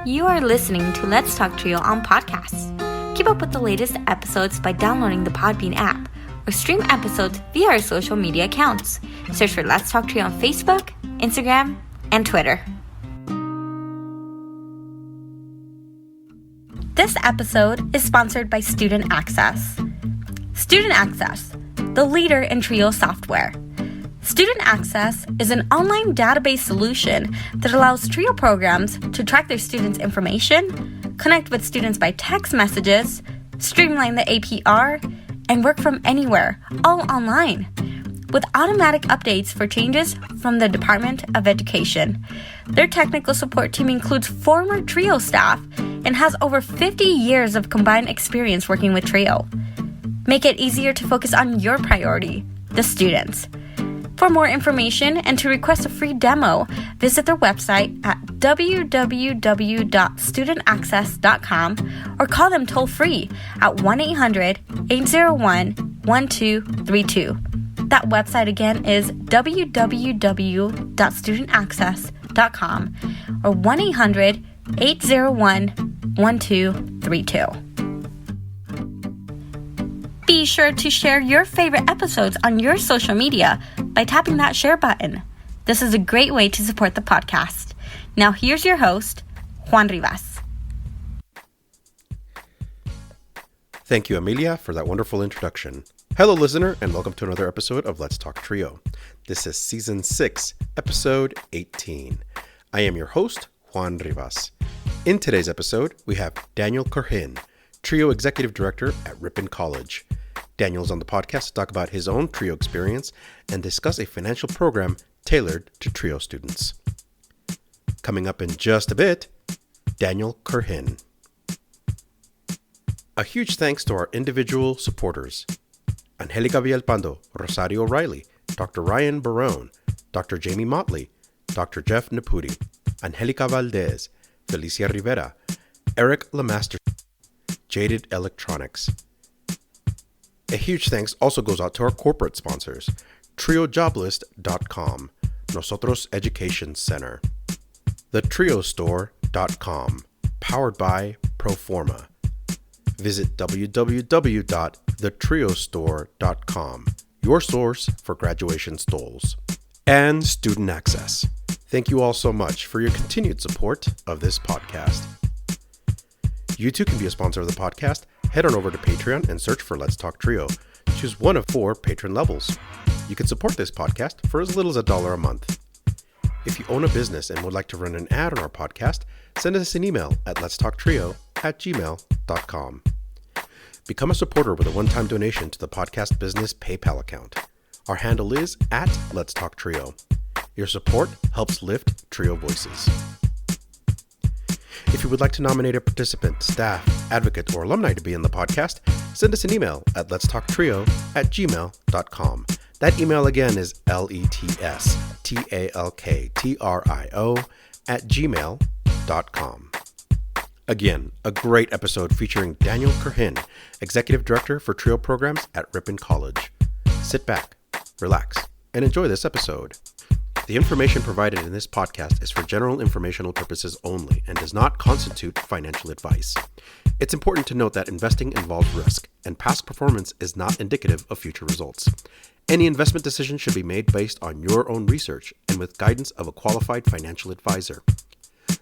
You are listening to Let's Talk Trio on podcasts. Keep up with the latest episodes by downloading the Podbean app or stream episodes via our social media accounts. Search for Let's Talk Trio on Facebook, Instagram, and Twitter. This episode is sponsored by Student Access. Student Access, the leader in Trio software. Student Access is an online database solution that allows Trio programs to track their students' information, connect with students by text messages, streamline the APR, and work from anywhere, all online, with automatic updates for changes from the Department of Education. Their technical support team includes former Trio staff and has over 50 years of combined experience working with Trio. Make it easier to focus on your priority, the students. For more information and to request a free demo, visit their website at www.studentaccess.com or call them toll-free at 1-800-801-1232. That website again is www.studentaccess.com or 1-800-801-1232. Be sure to share your favorite episodes on your social media by tapping that share button. This is a great way to support the podcast. Now here's your host, Juan Rivas. Thank you, Amelia, for that wonderful introduction. Hello, listener, and welcome to another episode of Let's Talk Trio. This is Season 6, Episode 18. I am your host, Juan Rivas. In today's episode, we have Daniel Krhin, Trio Executive Director at Ripon College. Daniel's on the podcast to talk about his own Trio experience and discuss a financial program tailored to Trio students. Coming up in just a bit, Daniel Krhin. A huge thanks to our individual supporters: Angelica Villalpando, Rosario Riley, Dr. Ryan Barone, Dr. Jamie Motley, Dr. Jeff Naputi, Angelica Valdez, Felicia Rivera, Eric Lemaster, Jaded Electronics. A huge thanks also goes out to our corporate sponsors: TrioJoblist.com, Nosotros Education Center, TheTrioStore.com, powered by Proforma. Visit www.thetriostore.com, your source for graduation stoles. And Student Access. Thank you all so much for your continued support of this podcast. You too can be a sponsor of the podcast. Head on over to Patreon and search for Let's Talk Trio. Choose one of 4 patron levels. You can support this podcast for as little as $1 a month. If you own a business and would like to run an ad on our podcast, send us an email at letstalktrio@gmail.com. Become a supporter with a one-time donation to the podcast business PayPal account. Our handle is @LetsTalkTrio. Your support helps lift Trio voices. If you would like to nominate a participant, staff, advocate, or alumni to be in the podcast, send us an email at letstalktrio@gmail.com. That email again is letstalktrio@gmail.com. Again, a great episode featuring Daniel Krhin, Executive Director for Trio Programs at Ripon College. Sit back, relax, and enjoy this episode. The information provided in this podcast is for general informational purposes only and does not constitute financial advice. It's important to note that investing involves risk, and past performance is not indicative of future results. Any investment decision should be made based on your own research and with guidance of a qualified financial advisor.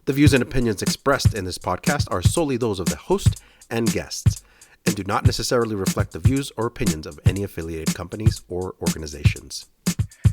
The views and opinions expressed in this podcast are solely those of the host and guests, and do not necessarily reflect the views or opinions of any affiliated companies or organizations.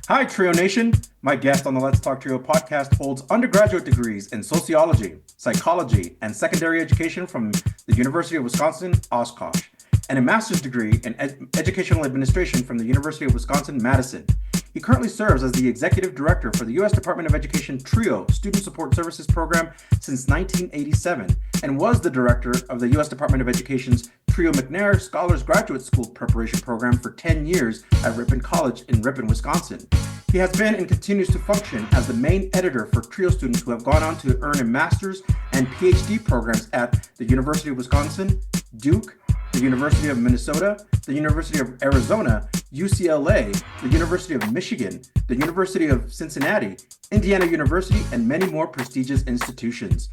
Hi, Trio Nation. My guest on the Let's Talk Trio podcast holds undergraduate degrees in sociology, psychology, and secondary education from the University of Wisconsin, Oshkosh, and a master's degree in educational administration from the University of Wisconsin-Madison. He currently serves as the executive director for the U.S. Department of Education Trio Student Support Services Program since 1987, and was the director of the U.S. Department of Education's Trio McNair Scholars Graduate School Preparation Program for 10 years at Ripon College in Ripon, Wisconsin. He has been and continues to function as the main editor for Trio students who have gone on to earn a master's and PhD programs at the University of Wisconsin, Duke, the University of Minnesota, the University of Arizona, UCLA, the University of Michigan, the University of Cincinnati, Indiana University, and many more prestigious institutions.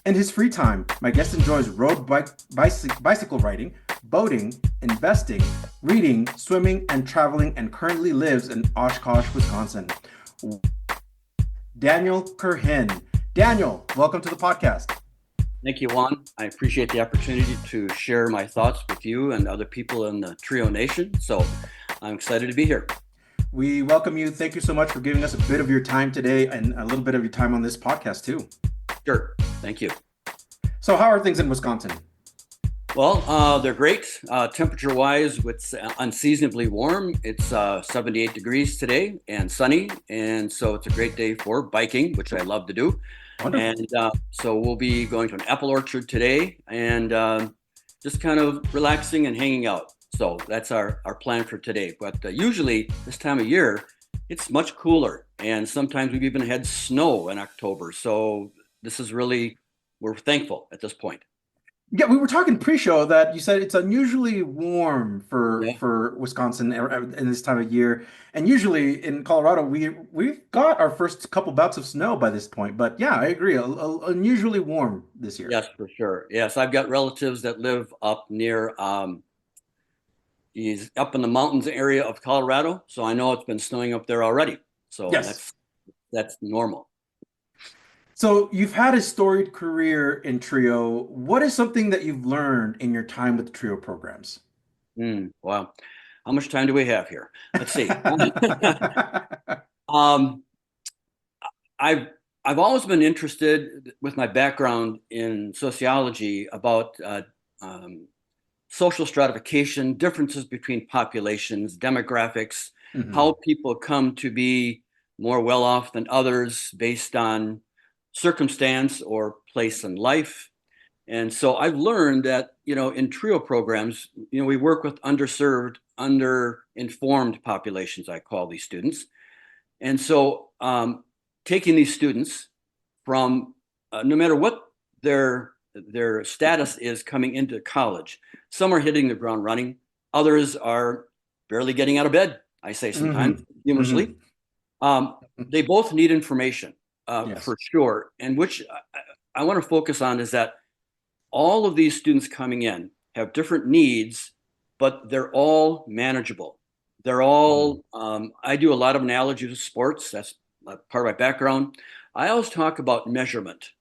In his free time, my guest enjoys bicycle riding, boating, investing, reading, swimming, and traveling, and currently lives in Oshkosh, Wisconsin. Daniel Krhin. Daniel, welcome to the podcast. Thank you, Juan. I appreciate the opportunity to share my thoughts with you and other people in the Trio Nation. So I'm excited to be here. We welcome you. Thank you so much for giving us a bit of your time today and a little bit of your time on this podcast too. Sure. Thank you. So how are things in Wisconsin? Well, they're great. Temperature-wise, it's unseasonably warm. It's 78 degrees today and sunny. And so it's a great day for biking, which I love to do. Wonderful. And so we'll be going to an apple orchard today and just kind of relaxing and hanging out. So that's our plan for today. But usually this time of year, it's much cooler. And sometimes we've even had snow in October. So this is really, we're thankful at this point. Yeah, we were talking pre-show that you said it's unusually warm for Wisconsin in this time of year, and usually in Colorado we've got our first couple bouts of snow by this point. But yeah, I agree, unusually warm this year. Yes, for sure. Yes, I've got relatives that live up near he's up in the mountains area of Colorado, so I know it's been snowing up there already. So yes, that's normal. So you've had a storied career in Trio. What is something that you've learned in your time with the Trio programs? Wow. How much time do we have here? Let's see. I've always been interested with my background in sociology about social stratification, differences between populations, demographics, how people come to be more well off than others based on circumstance or place in life. And so I've learned that, in TRIO programs, we work with underserved, underinformed populations, I call these students. And so taking these students from no matter what their status is coming into college, some are hitting the ground running, others are barely getting out of bed, I say sometimes, humorously. They both need information. Yes. For sure. And which I want to focus on is that all of these students coming in have different needs, but they're all manageable. They're all, I do a lot of analogies with sports. That's part of my background. I always talk about measurement.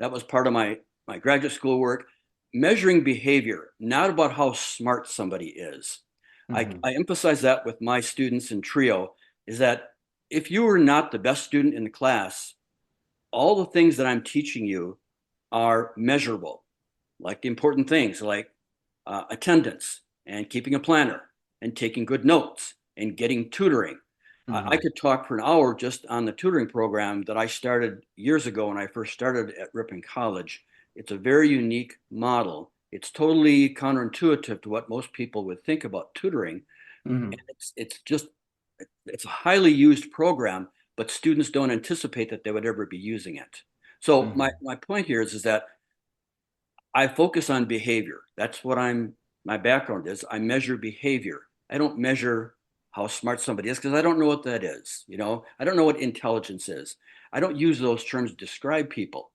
That was part of my graduate school work. Measuring behavior, not about how smart somebody is. I emphasize that with my students in TRIO, is that if you are not the best student in the class, all the things that I'm teaching you are measurable, like the important things like attendance and keeping a planner and taking good notes and getting tutoring. I could talk for an hour just on the tutoring program that I started years ago when I first started at Ripon College. It's a very unique model. It's totally counterintuitive to what most people would think about tutoring. And it's a highly used program, but students don't anticipate that they would ever be using it. So my point here is that I focus on behavior. That's what my background is. I measure behavior. I don't measure how smart somebody is because I don't know what that is. I don't know what intelligence is. I don't use those terms to describe people.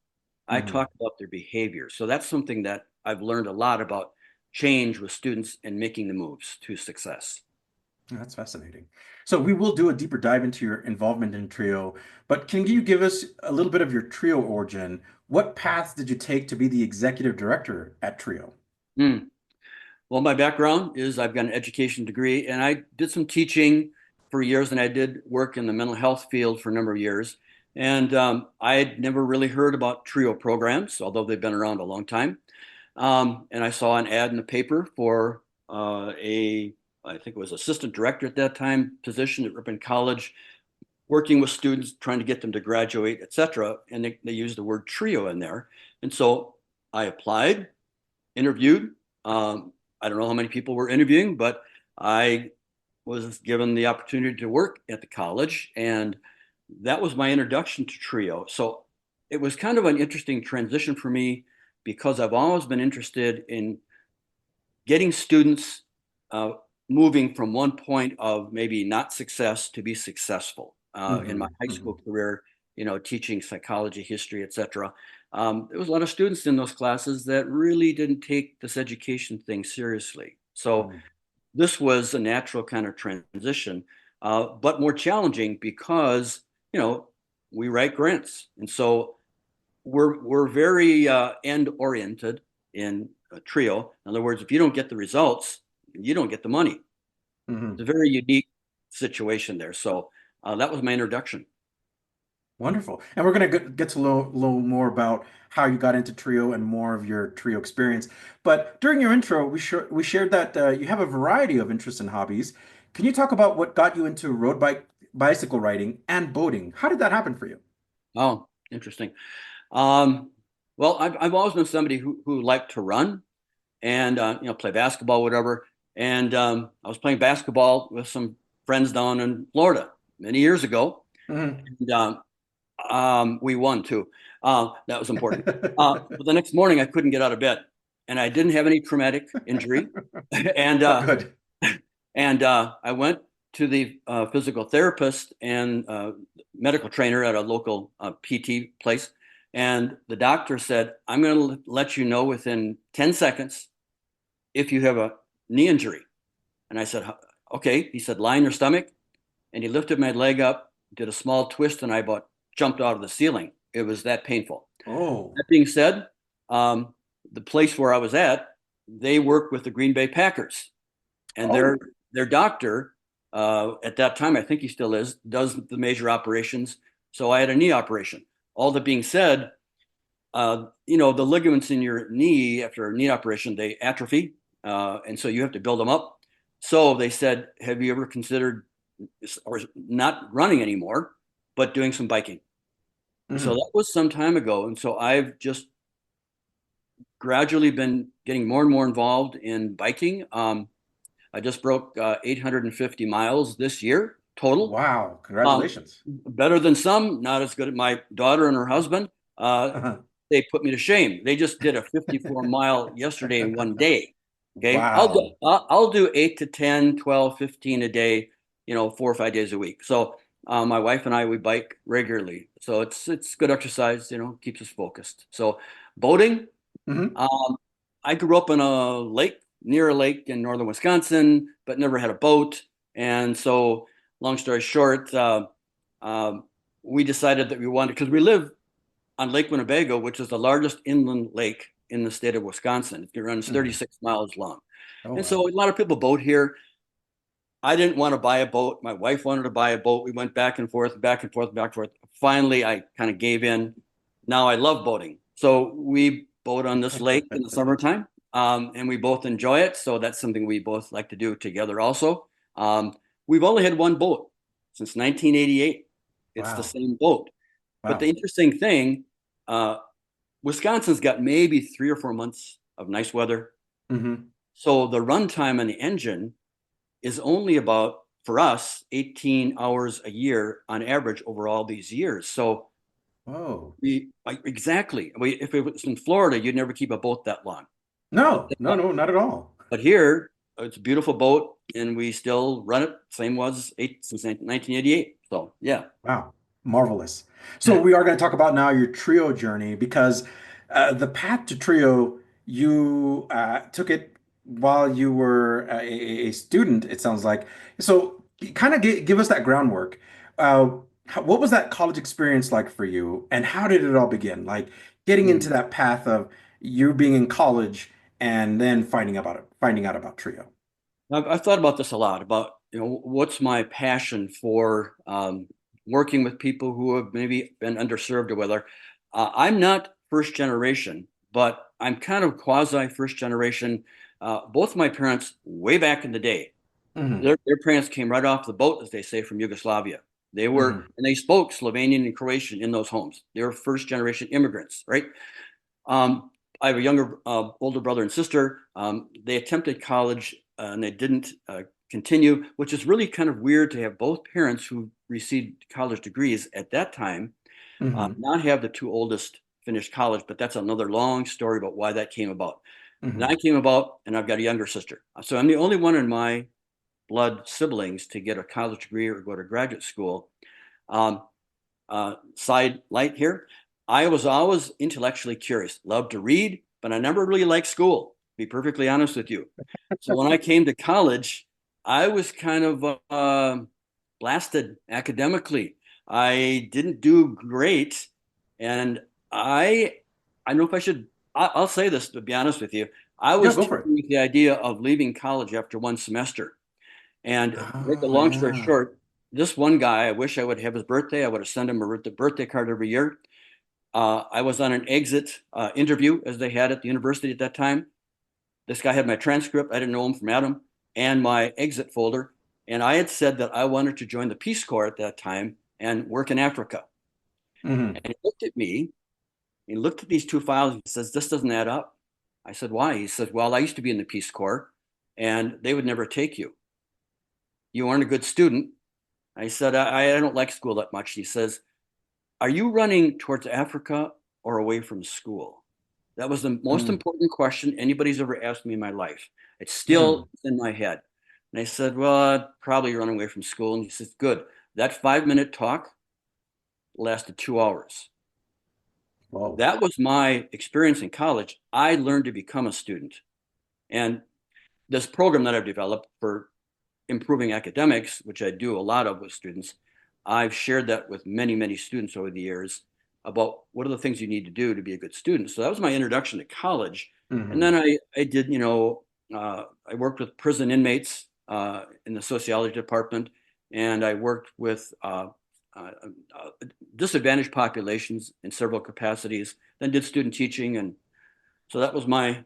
I talk about their behavior. So that's something that I've learned a lot about change with students and making the moves to success. That's fascinating. So we will do a deeper dive into your involvement in TRIO, but can you give us a little bit of your TRIO origin? What paths did you take to be the executive director at TRIO? Well, my background is I've got an education degree and I did some teaching for years and I did work in the mental health field for a number of years. And I had never really heard about TRIO programs, although they've been around a long time. And I saw an ad in the paper for I think it was assistant director at that time, position at Ripon College, working with students, trying to get them to graduate, et cetera. And they used the word TRIO in there. And so I applied, interviewed. I don't know how many people were interviewing, but I was given the opportunity to work at the college. And that was my introduction to TRIO. So it was kind of an interesting transition for me because I've always been interested in getting students moving from one point of maybe not success to be successful. In my high school career, teaching psychology, history, etc. there was a lot of students in those classes that really didn't take this education thing seriously. So this was a natural kind of transition, but more challenging because, we write grants. And so we're very end oriented in a TRIO. In other words, if you don't get the results, you don't get the money. It's a very unique situation there. So that was my introduction. Wonderful. And we're going to get to a little more about how you got into TRIO and more of your TRIO experience. But during your intro, we shared that you have a variety of interests and hobbies. Can you talk about what got you into bicycle riding and boating? How did that happen for you? Oh, interesting. Well, I've always been somebody who liked to run and play basketball, whatever. And I was playing basketball with some friends down in Florida many years ago, and we won too. That was important. But the next morning, I couldn't get out of bed, and I didn't have any traumatic injury, and Good. and I went to the physical therapist and medical trainer at a local PT place. And the doctor said, I'm going to let you know within 10 seconds if you have a knee injury. And I said, okay. He said, lie on your stomach. And he lifted my leg up, did a small twist, and I about jumped out of the ceiling. It was that painful. Oh. That being said, the place where I was at, they work with the Green Bay Packers. And their doctor, at that time, I think he still is, does the major operations. So I had a knee operation. All that being said, the ligaments in your knee after a knee operation, they atrophy. And so you have to build them up. So they said, have you ever considered or not running anymore, but doing some biking? So that was some time ago. And so I've just gradually been getting more and more involved in biking. I just broke 850 miles this year total. Wow. Congratulations. Better than some, not as good as my daughter and her husband. They put me to shame. They just did a 54-mile yesterday in one day. Okay. Wow. I'll do 8 to 10, 12, 15 a day, 4 or 5 days a week. So my wife and I, we bike regularly. So it's good exercise, keeps us focused. So boating, I grew up in near a lake in northern Wisconsin, but never had a boat. And so long story short, we decided that we wanted, because we live on Lake Winnebago, which is the largest inland lake in the state of Wisconsin. It runs 36 miles long. And so a lot of people boat here. I didn't want to buy a boat. My wife wanted to buy a boat. We went back and forth, back and forth, back and forth. Finally, I kind of gave in. Now I love boating. So we boat on this lake in the summertime, and we both enjoy it. So that's something we both like to do together also. We've only had one boat since 1988. It's the same boat. Wow. But the interesting thing, Wisconsin's got maybe 3 or 4 months of nice weather. So the runtime on the engine is only about, for us, 18 hours a year on average over all these years. So exactly. If it was in Florida, you'd never keep a boat that long. No, not at all. But here, it's a beautiful boat, and we still run it. Same was since 1988. So yeah. Wow, marvelous. So we are going to talk about now your TRIO journey, because the path to TRIO, you took it while you were a student, it sounds like. So kind of give us that groundwork. What was that college experience like for you, and how did it all begin? Like getting into that path of you being in college and then finding out about TRIO. I've thought about this a lot, about what's my passion for working with people who have maybe been underserved or whether. I'm not first generation, but I'm kind of quasi first generation. Both my parents, way back in the day, their parents came right off the boat, as they say, from Yugoslavia. They were, and they spoke Slovenian and Croatian in those homes. They were first generation immigrants, right? I have a older brother and sister. They attempted college and they didn't continue, which is really kind of weird to have both parents who received college degrees at that time not have the 2 oldest finish college. But that's another long story about why that came about. And I came about, and I've got a younger sister. So I'm the only one in my blood siblings to get a college degree or go to graduate school. Side light here. I was always intellectually curious, loved to read, but I never really liked school, to be perfectly honest with you. So when I came to college, I was kind of blasted academically. I didn't do great. And I don't know if I should, I'll say this to be honest with you. I was go for it. with the idea of leaving college after one semester. And to make a long story short, this one guy, I wish I would have his birthday. I would have sent him a birthday card every year. I was on an exit interview, as they had at the university at that time. This guy had my transcript. I didn't know him from Adam, and my exit folder. And I had said that I wanted to join the Peace Corps at that time and work in Africa. Mm-hmm. And he looked at me, he looked at these two files, and he says, "This doesn't add up." I said, "Why?" He says, "Well, I used to be in the Peace Corps, and they would never take you. You weren't a good student." I said, I don't like school that much. He says, "Are you running towards Africa or away from school?" That was the most important question anybody's ever asked me in my life. It's still in my head. And I said, "Well, I'd probably run away from school." And he says, "Good. That 5-minute talk lasted 2 hours." Whoa. That was my experience in college. I learned to become a student. And this program that I've developed for improving academics, which I do a lot of with students, I've shared that with many, many students over the years about what are the things you need to do to be a good student. So that was my introduction to college. And then I did, I worked with prison inmates in the sociology department, and I worked with disadvantaged populations in several capacities, then did student teaching. And so that was my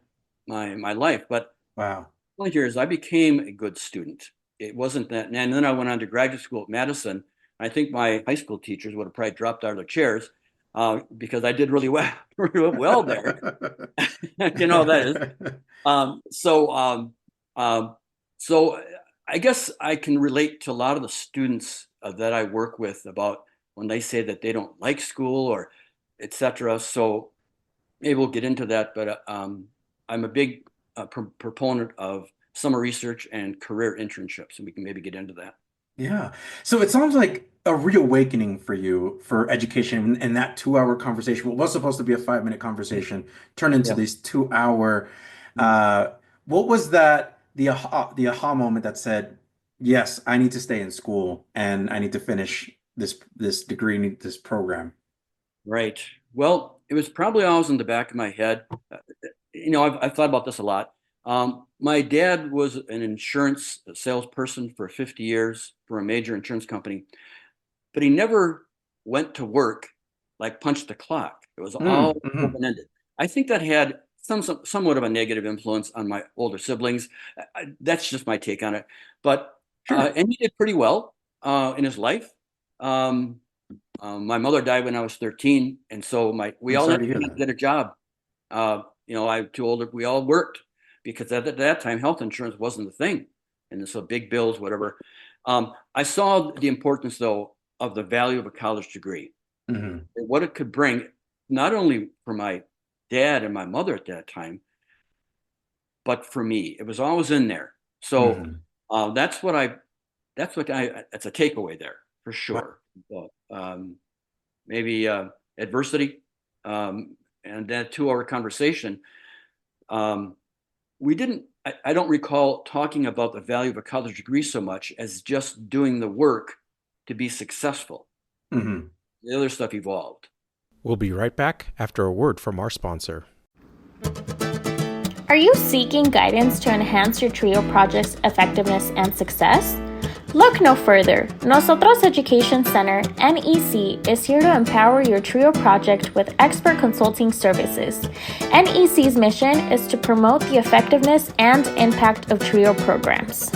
life. But Wow. the point here is I became a good student. It wasn't that, and then I went on to graduate school at Madison. I think my high school teachers would have probably dropped out of their chairs because I did really well there. You know that is. So I guess I can relate to a lot of the students that I work with about when they say that they don't like school or etc. So maybe we'll get into that, but I'm a big proponent of summer research and career internships, and we can maybe get into that. Yeah. So it sounds like a reawakening for you for education, and that 2 hour conversation, what was supposed to be a 5-minute conversation, turned into this 2 hour. What was the aha moment that said, yes, I need to stay in school and I need to finish this degree, this program? Right. Well, it was probably always in the back of my head. I've thought about this a lot. My dad was an insurance salesperson for 50 years for a major insurance company, but he never went to work, like punched the clock. It was all open-ended. I think that had somewhat of a negative influence on my older siblings. That's just my take on it. But and he did pretty well in his life. My mother died when I was 13, and so we all had to get a job. I'm too old. We all worked because at that time health insurance wasn't a thing, and so big bills, whatever. I saw the importance, though, of the value of a college degree, and what it could bring, not only for my dad and my mother at that time, but for me. It was always in there. So that's a takeaway there for sure. Maybe adversity and that 2-hour conversation. I don't recall talking about the value of a college degree so much as just doing the work to be successful. The other stuff evolved. We'll be right back after a word from our sponsor. Are you seeking guidance to enhance your TRIO project's effectiveness and success? Look no further. Nosotros Education Center, NEC, is here to empower your TRIO project with expert consulting services. NEC's mission is to promote the effectiveness and impact of TRIO programs.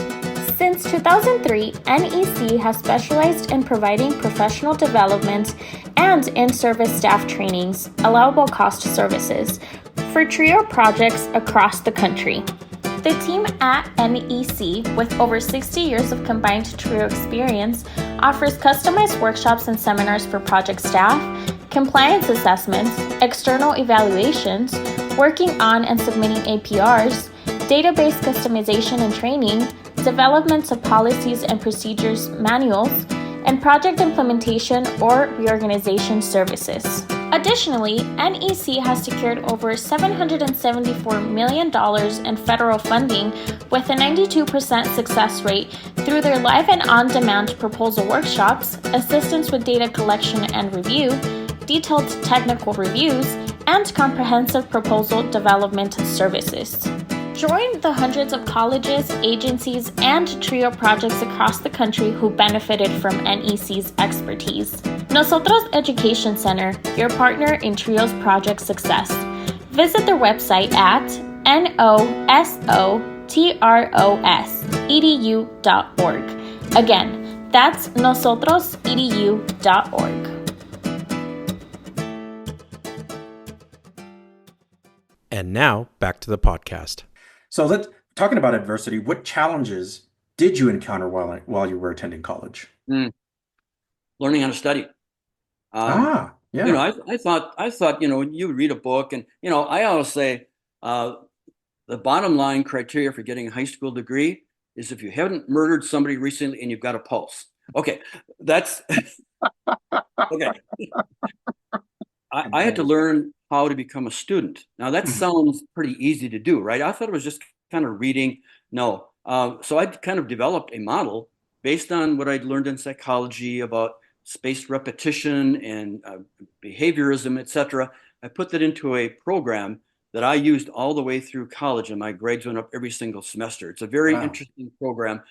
Since 2003, NEC has specialized in providing professional development and in-service staff trainings, allowable cost services, for TRIO projects across the country. The team at NEC, with over 60 years of combined TRIO experience, offers customized workshops and seminars for project staff, compliance assessments, external evaluations, working on and submitting APRs, database customization and training, development of policies and procedures manuals, and project implementation or reorganization services. Additionally, NEC has secured over $774 million in federal funding with a 92% success rate through their live and on-demand proposal workshops, assistance with data collection and review, detailed technical reviews, and comprehensive proposal development services. Join the hundreds of colleges, agencies, and TRIO projects across the country who benefited from NEC's expertise. Nosotros Education Center, your partner in TRIO's project success. Visit their website at nosotros.edu.org. Again, that's nosotrosedu.org. And now, back to the podcast. So talking about adversity, what challenges did you encounter while you were attending college? Learning how to study. Yeah. I thought, you would read a book, and, I always say the bottom line criteria for getting a high school degree is if you haven't murdered somebody recently and you've got a pulse. Okay, that's okay. I had to learn how to become a student. Now that sounds pretty easy to do, right? I thought it was just kind of reading. No. So I kind of developed a model based on what I'd learned in psychology about spaced repetition and behaviorism, etc. I put that into a program that I used all the way through college, and my grades went up every single semester. It's a very interesting program,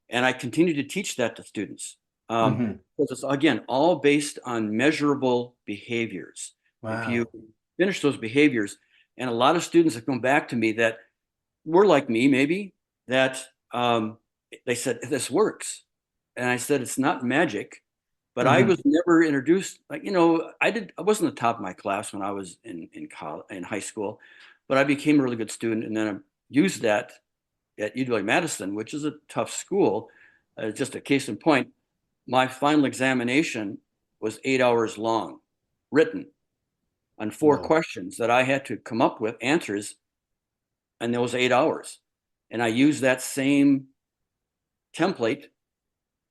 and I continue to teach that to students. Because it's, again, all based on measurable behaviors. If you finish those behaviors, and a lot of students have come back to me that were like me, maybe, that they said, this works. And I said, it's not magic, but I was never introduced, I wasn't the top of my class when I was in high school, but I became a really good student, and then I used that at UW-Madison, which is a tough school. Just a case in point, my final examination was 8 hours long, written on 4 questions that I had to come up with answers in those 8 hours. And I used that same template.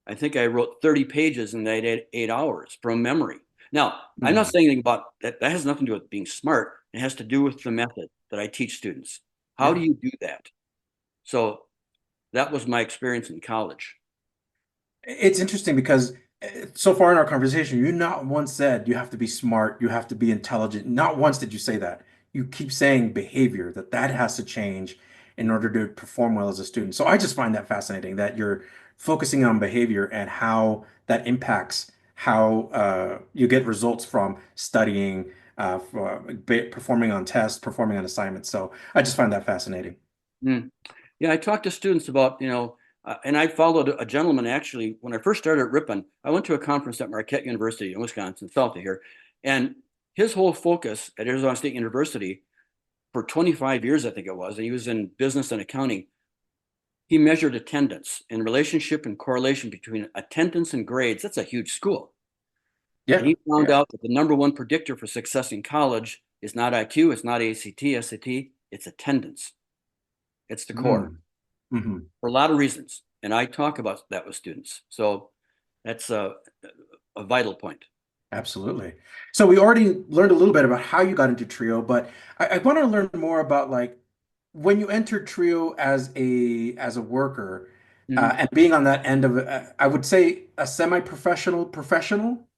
I think I wrote 30 pages in that 8 hours from memory. Now, I'm not saying anything about that. That has nothing to do with being smart. It has to do with the method that I teach students. How do you do that? So that was my experience in college. It's interesting because so far in our conversation, you not once said you have to be smart, you have to be intelligent. Not once did you say that. You keep saying behavior, that has to change in order to perform well as a student. So I just find that fascinating that you're focusing on behavior and how that impacts how you get results from studying, performing on tests, performing on assignments. So I just find that fascinating. Yeah, I talked to students about, and I followed a gentleman, actually, when I first started at Ripon. I went to a conference at Marquette University in Wisconsin, south of here. And his whole focus at Arizona State University for 25 years, I think it was, and he was in business and accounting. He measured attendance and relationship and correlation between attendance and grades. That's a huge school. Yeah. And he found out that the number one predictor for success in college is not IQ, it's not ACT, SAT, it's attendance. It's the core. For a lot of reasons. And I talk about that with students. So that's a vital point. Absolutely. So we already learned a little bit about how you got into TRIO, but I want to learn more about when you entered TRIO as a worker and being on that end of I would say a semi-professional,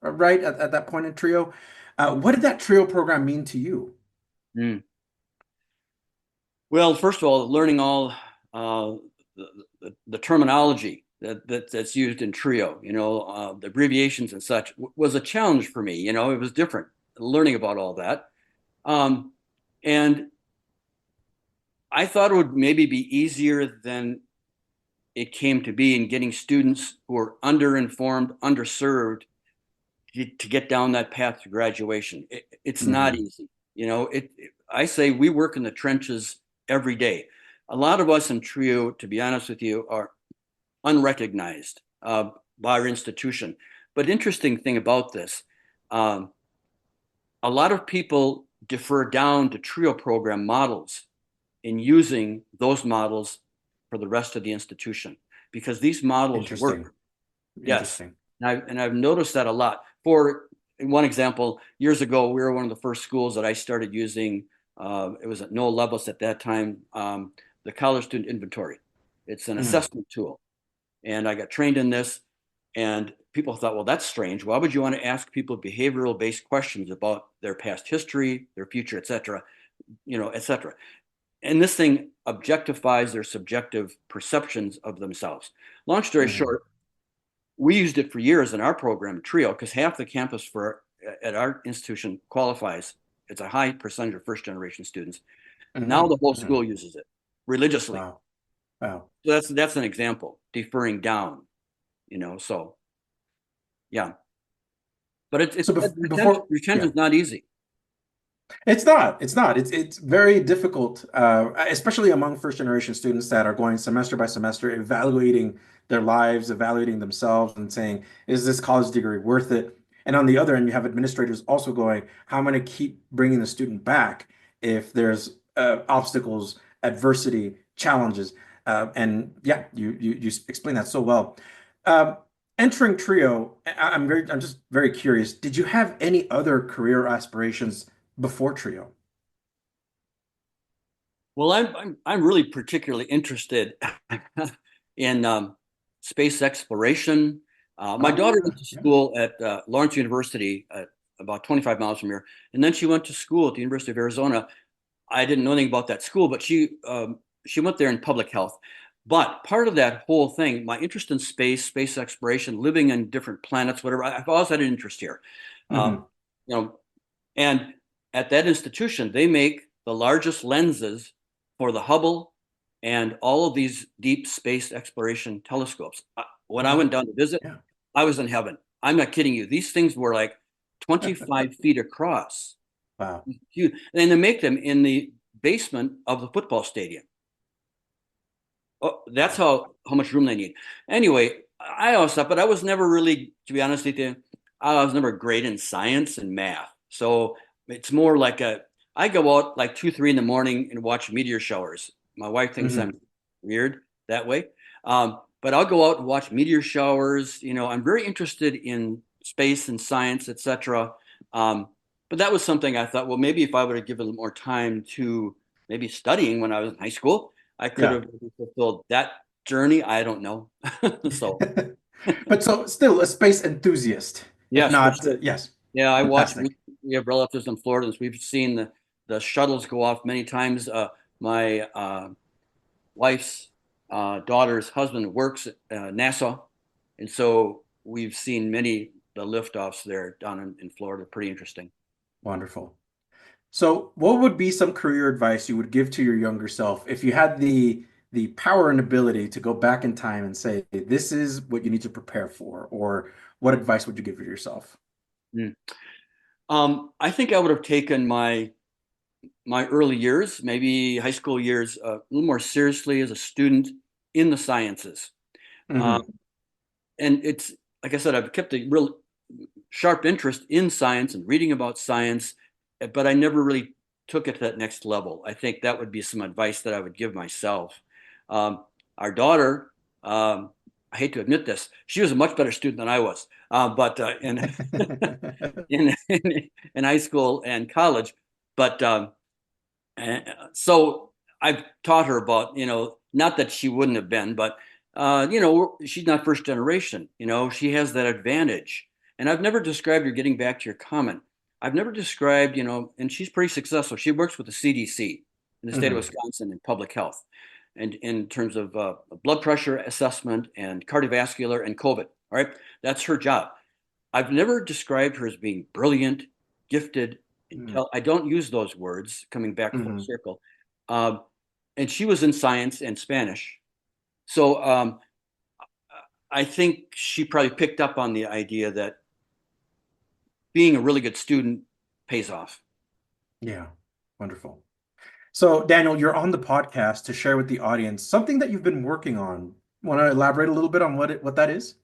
right? At that point in TRIO. What did that TRIO program mean to you? Well, first of all, learning all the terminology that's used in TRIO, the abbreviations and such was a challenge for me. It was different learning about all that. And I thought it would maybe be easier than it came to be in getting students who are underinformed, underserved to get down that path to graduation. It's not easy. I say we work in the trenches every day. A lot of us in TRIO, to be honest with you, are unrecognized by our institution. But interesting thing about this, a lot of people defer down to TRIO program models in using those models for the rest of the institution because these models work. Yes, and I've noticed that a lot. For one example, years ago, we were one of the first schools that I started using. It was at Noel Levis at that time, the college student inventory. It's an assessment tool. And I got trained in this. And people thought, well, that's strange. Why would you want to ask people behavioral based questions about their past history, their future, et cetera, et cetera. And this thing objectifies their subjective perceptions of themselves. Long story short, we used it for years in our program, TRIO, because half the campus at our institution qualifies. It's a high percentage of first generation students. Now the whole school uses it religiously. Wow. So that's an example, deferring down, so yeah. But retention is not easy. It's not. It's very difficult, especially among first generation students that are going semester by semester, evaluating their lives, evaluating themselves, and saying, is this college degree worth it? And on the other end, you have administrators also going, how am I going to keep bringing the student back if there's obstacles, adversity, challenges? And yeah, you explain that so well. Entering TRIO, I'm just very curious. Did you have any other career aspirations before TRIO? Well, I'm really particularly interested in space exploration. My daughter went to school at Lawrence University, about 25 miles from here, and then she went to school at the University of Arizona. I didn't know anything about that school, but she went there in public health. But part of that whole thing, my interest in space exploration, living in different planets, whatever, I've always had an interest here. And at that institution, they make the largest lenses for the Hubble and all of these deep space exploration telescopes. When I went down to visit, I was in heaven. I'm not kidding you. These things were like 25 feet across. Wow. And they make them in the basement of the football stadium. Oh, that's how much room they need. Anyway, I always thought, but I was never really, to be honest with you, I was never great in science and math. So it's more like I go out like 2, 3 in the morning and watch meteor showers. My wife thinks I'm weird that way. But I'll go out and watch meteor showers. I'm very interested in space and science, etc. But that was something I thought, well, maybe if I would have given more time to maybe studying when I was in high school, I could have fulfilled that journey. I don't know. So, but so still a space enthusiast. Yes, if not, sure. yes. Yeah, I watched. We have relatives in Florida, and we've seen the shuttles go off many times. My wife's daughter's husband works at NASA, and so we've seen the liftoffs there down in Florida. Pretty interesting. Wonderful. So, what would be some career advice you would give to your younger self if you had the power and ability to go back in time and say, this is what you need to prepare for, or what advice would you give to yourself? I think I would have taken my early years, maybe high school years, a little more seriously as a student in the sciences. And it's, like I said, I've kept a real sharp interest in science and reading about science, but I never really took it to that next level. I think that would be some advice that I would give myself. Our daughter, I hate to admit this, she was a much better student than I was, but in high school and college. But so I've taught her about, not that she wouldn't have been, but she's not first generation. She has that advantage. And I've never described her, getting back to your comment, I've never described, and she's pretty successful. She works with the CDC in the state of Wisconsin in public health, and in terms of blood pressure assessment and cardiovascular and COVID. All right, that's her job. I've never described her as being brilliant, gifted. I don't use those words, coming back full circle. And she was in science and Spanish. So I think she probably picked up on the idea that being a really good student pays off. Yeah, wonderful. So, Daniel, you're on the podcast to share with the audience something that you've been working on. Want to elaborate a little bit on what that is?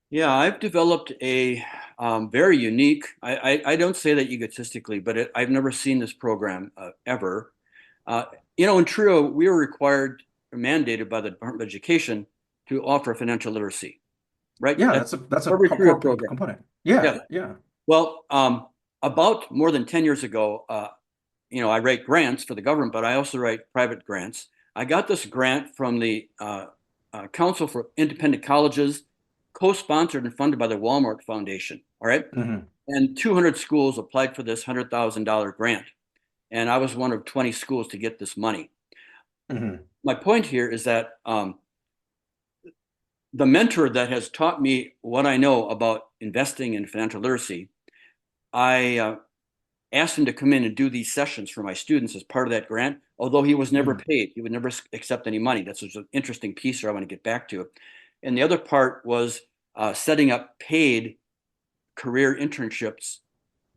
Yeah, I've developed a very unique, I don't say that egotistically, but I've never seen this program ever. In TRIO, we were required or mandated by the Department of Education to offer financial literacy. right? Yeah, that's a every core TRIO program. component. Yeah. Yeah. Well, about more than 10 years ago, I write grants for the government, but I also write private grants. I got this grant from the Council for Independent Colleges, co-sponsored and funded by the Walmart Foundation. All right. Hmm. And 200 schools applied for this $100,000 grant. And I was one of 20 schools to get this money. Hmm. My point here is that the mentor that has taught me what I know about investing in financial literacy, I asked him to come in and do these sessions for my students as part of that grant, although he was never paid. He would never accept any money. That's an interesting piece here I want to get back to. And the other part was setting up paid career internships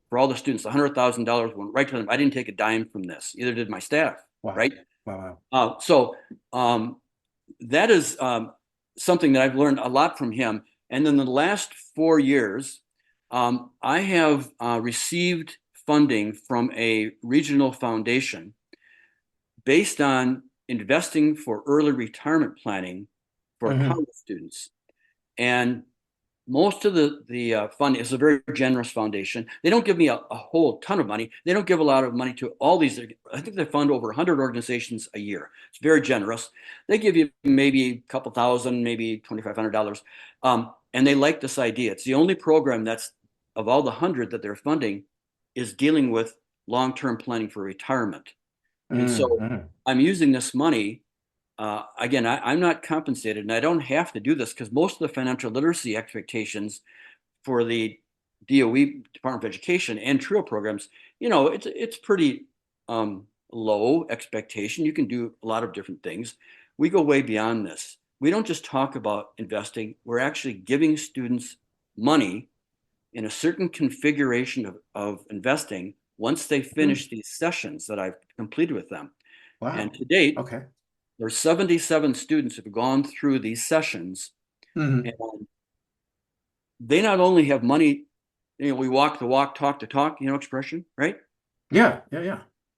for all the students. $100,000 went right to them. I didn't take a dime from this. Either did my staff. Wow. Right. Wow. So that is something that I've learned a lot from him. And in the last 4 years, I have received funding from a regional foundation based on investing for early retirement planning for college students. And most of the funding is a very generous foundation. They don't give me a whole ton of money. They don't give a lot of money to all these. I think they fund over 100 organizations a year. It's very generous. They give you maybe a couple thousand, maybe $2,500. And they like this idea. It's the only program that's, of all the 100 that they're funding, is dealing with long-term planning for retirement. And so I'm using this money. Again, I'm not compensated, and I don't have to do this because most of the financial literacy expectations for the DOE, Department of Education, and TRIO programs, it's pretty low expectation. You can do a lot of different things. We go way beyond this. We don't just talk about investing. We're actually giving students money in a certain configuration of investing once they finish these sessions that I've completed with them. Wow. And to date, Okay. there's 77 students who have gone through these sessions. And they not only have money, we walk the walk, talk the talk, expression, right? Yeah.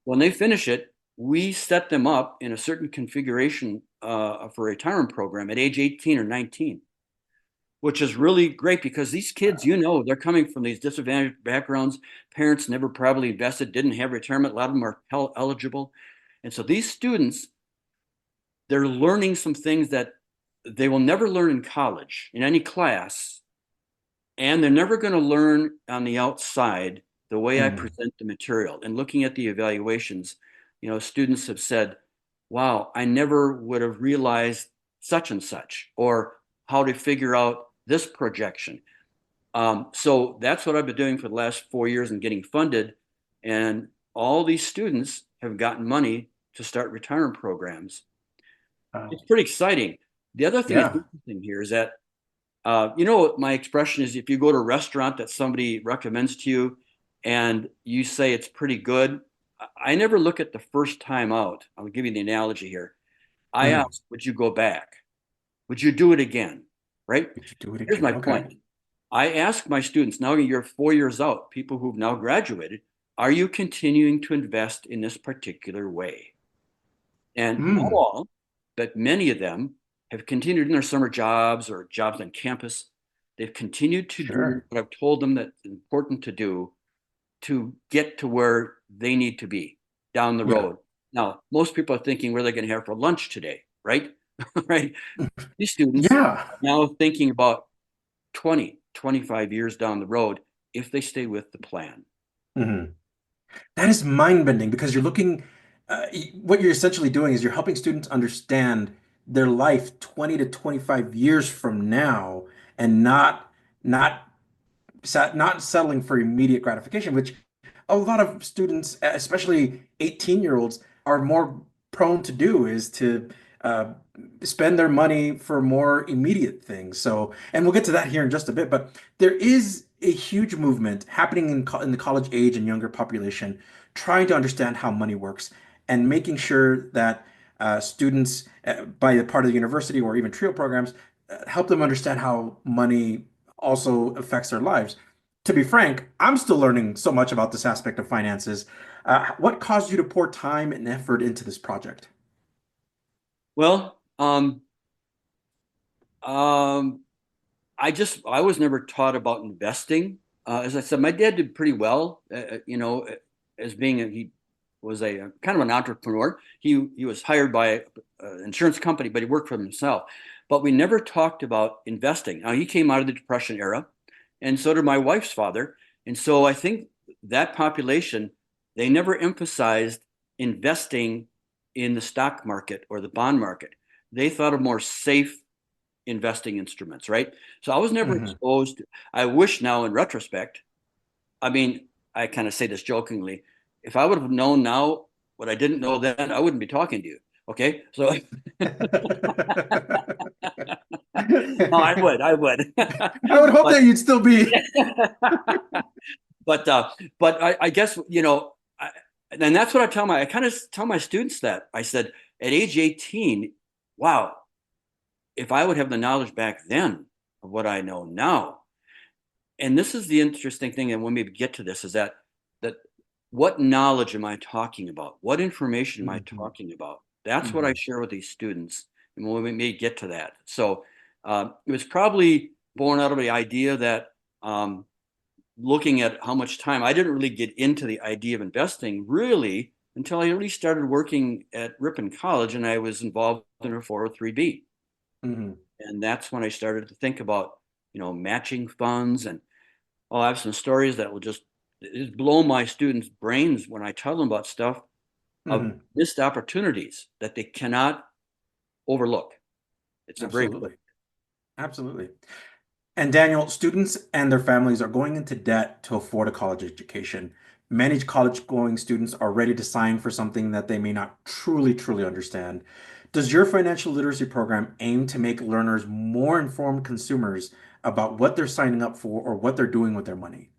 When they finish it, we set them up in a certain configuration for a retirement program at age 18 or 19, which is really great because these kids, they're coming from these disadvantaged backgrounds. Parents never probably invested, didn't have retirement. A lot of them are Pell eligible. And so these students, they're learning some things that they will never learn in college, in any class. And they're never going to learn on the outside the way I present the material. And looking at the evaluations, students have said, wow, I never would have realized such and such, or how to figure out this projection. So that's what I've been doing for the last 4 years and getting funded. And all these students have gotten money to start retirement programs. It's pretty exciting. The other thing that's interesting here is that, my expression is if you go to a restaurant that somebody recommends to you and you say it's pretty good, I never look at the first time out. I'll give you the analogy here. I ask, would you go back? Would you do it again? Right? Would you do it again? Here's my point. I ask my students, now you're 4 years out, people who've now graduated, are you continuing to invest in this particular way? And not all, but many of them have continued in their summer jobs or jobs on campus. They've continued to do what I've told them that's important to do to get to where they need to be down the road. Now, most people are thinking, where are they going to have for lunch today, right? Right? These students are now thinking about 20, 25 years down the road if they stay with the plan. That is mind-bending because you're looking, what you're essentially doing is you're helping students understand their life 20 to 25 years from now and not settling for immediate gratification, which a lot of students, especially 18-year-olds, are more prone to do, is to spend their money for more immediate things. So, and we'll get to that here in just a bit, but there is a huge movement happening in the college age and younger population, trying to understand how money works and making sure that students, by the part of the university or even TRIO programs, help them understand how money also affects their lives. To be frank, I'm still learning so much about this aspect of finances. What caused you to pour time and effort into this project? Well, I was never taught about investing. As I said, my dad did pretty well, as being he was a kind of an entrepreneur. He was hired by an insurance company, but he worked for himself. But we never talked about investing. Now he came out of the Depression era, and so did my wife's father. And so I think that population, they never emphasized investing in the stock market or the bond market. They thought of more safe investing instruments, right? So I was never exposed to, I wish now in retrospect, I mean, I kind of say this jokingly, if I would have known now what I didn't know then, I wouldn't be talking to you. Okay. So no, I would. I would hope that you'd still be. But I guess, and that's what I kind of tell my students that I said at age 18, wow, if I would have the knowledge back then of what I know now. And this is the interesting thing, and when we get to this, is that what knowledge am I talking about? What information am I talking about? That's what I share with these students, and when we may get to that. So it was probably born out of the idea that looking at how much time, I didn't really get into the idea of investing really until I really started working at Ripon College, and I was involved in a 403B. And that's when I started to think about, matching funds. And I'll have some stories that will just blow my students' brains when I tell them about stuff of missed opportunities that they cannot overlook. It's Absolutely. Absolutely. And Daniel, students and their families are going into debt to afford a college education. Many college-going students are ready to sign for something that they may not truly understand. Does your financial literacy program aim to make learners more informed consumers about what they're signing up for or what they're doing with their money?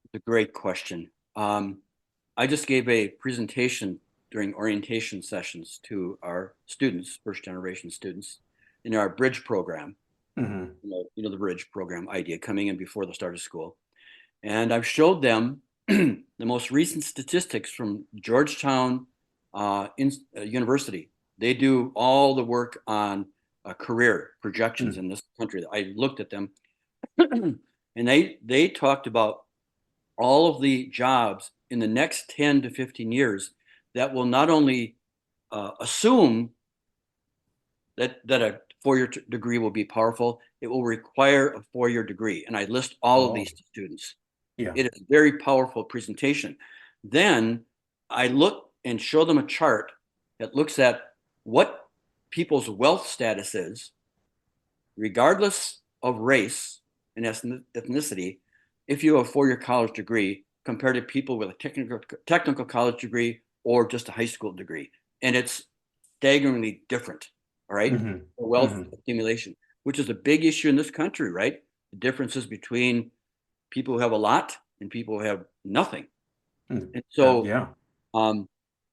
It's a great question. I just gave a presentation during orientation sessions to our students, first generation students, in our bridge program. The bridge program idea coming in before the start of school. And I've showed them the most recent statistics from Georgetown University. They do all the work on career projections in this country. I looked at them and they talked about all of the jobs in the next 10 to 15 years that will not only assume that a four-year degree will be powerful, it will require a four-year degree. And I list all of these to students. Yeah. It is a very powerful presentation. Then I look and show them a chart that looks at what people's wealth status is, regardless of race and ethnicity, if you have a four-year college degree compared to people with a technical college degree or just a high school degree. And it's staggeringly different. All right. Wealth accumulation, which is a big issue in this country, right? The differences between people who have a lot and people who have nothing. And so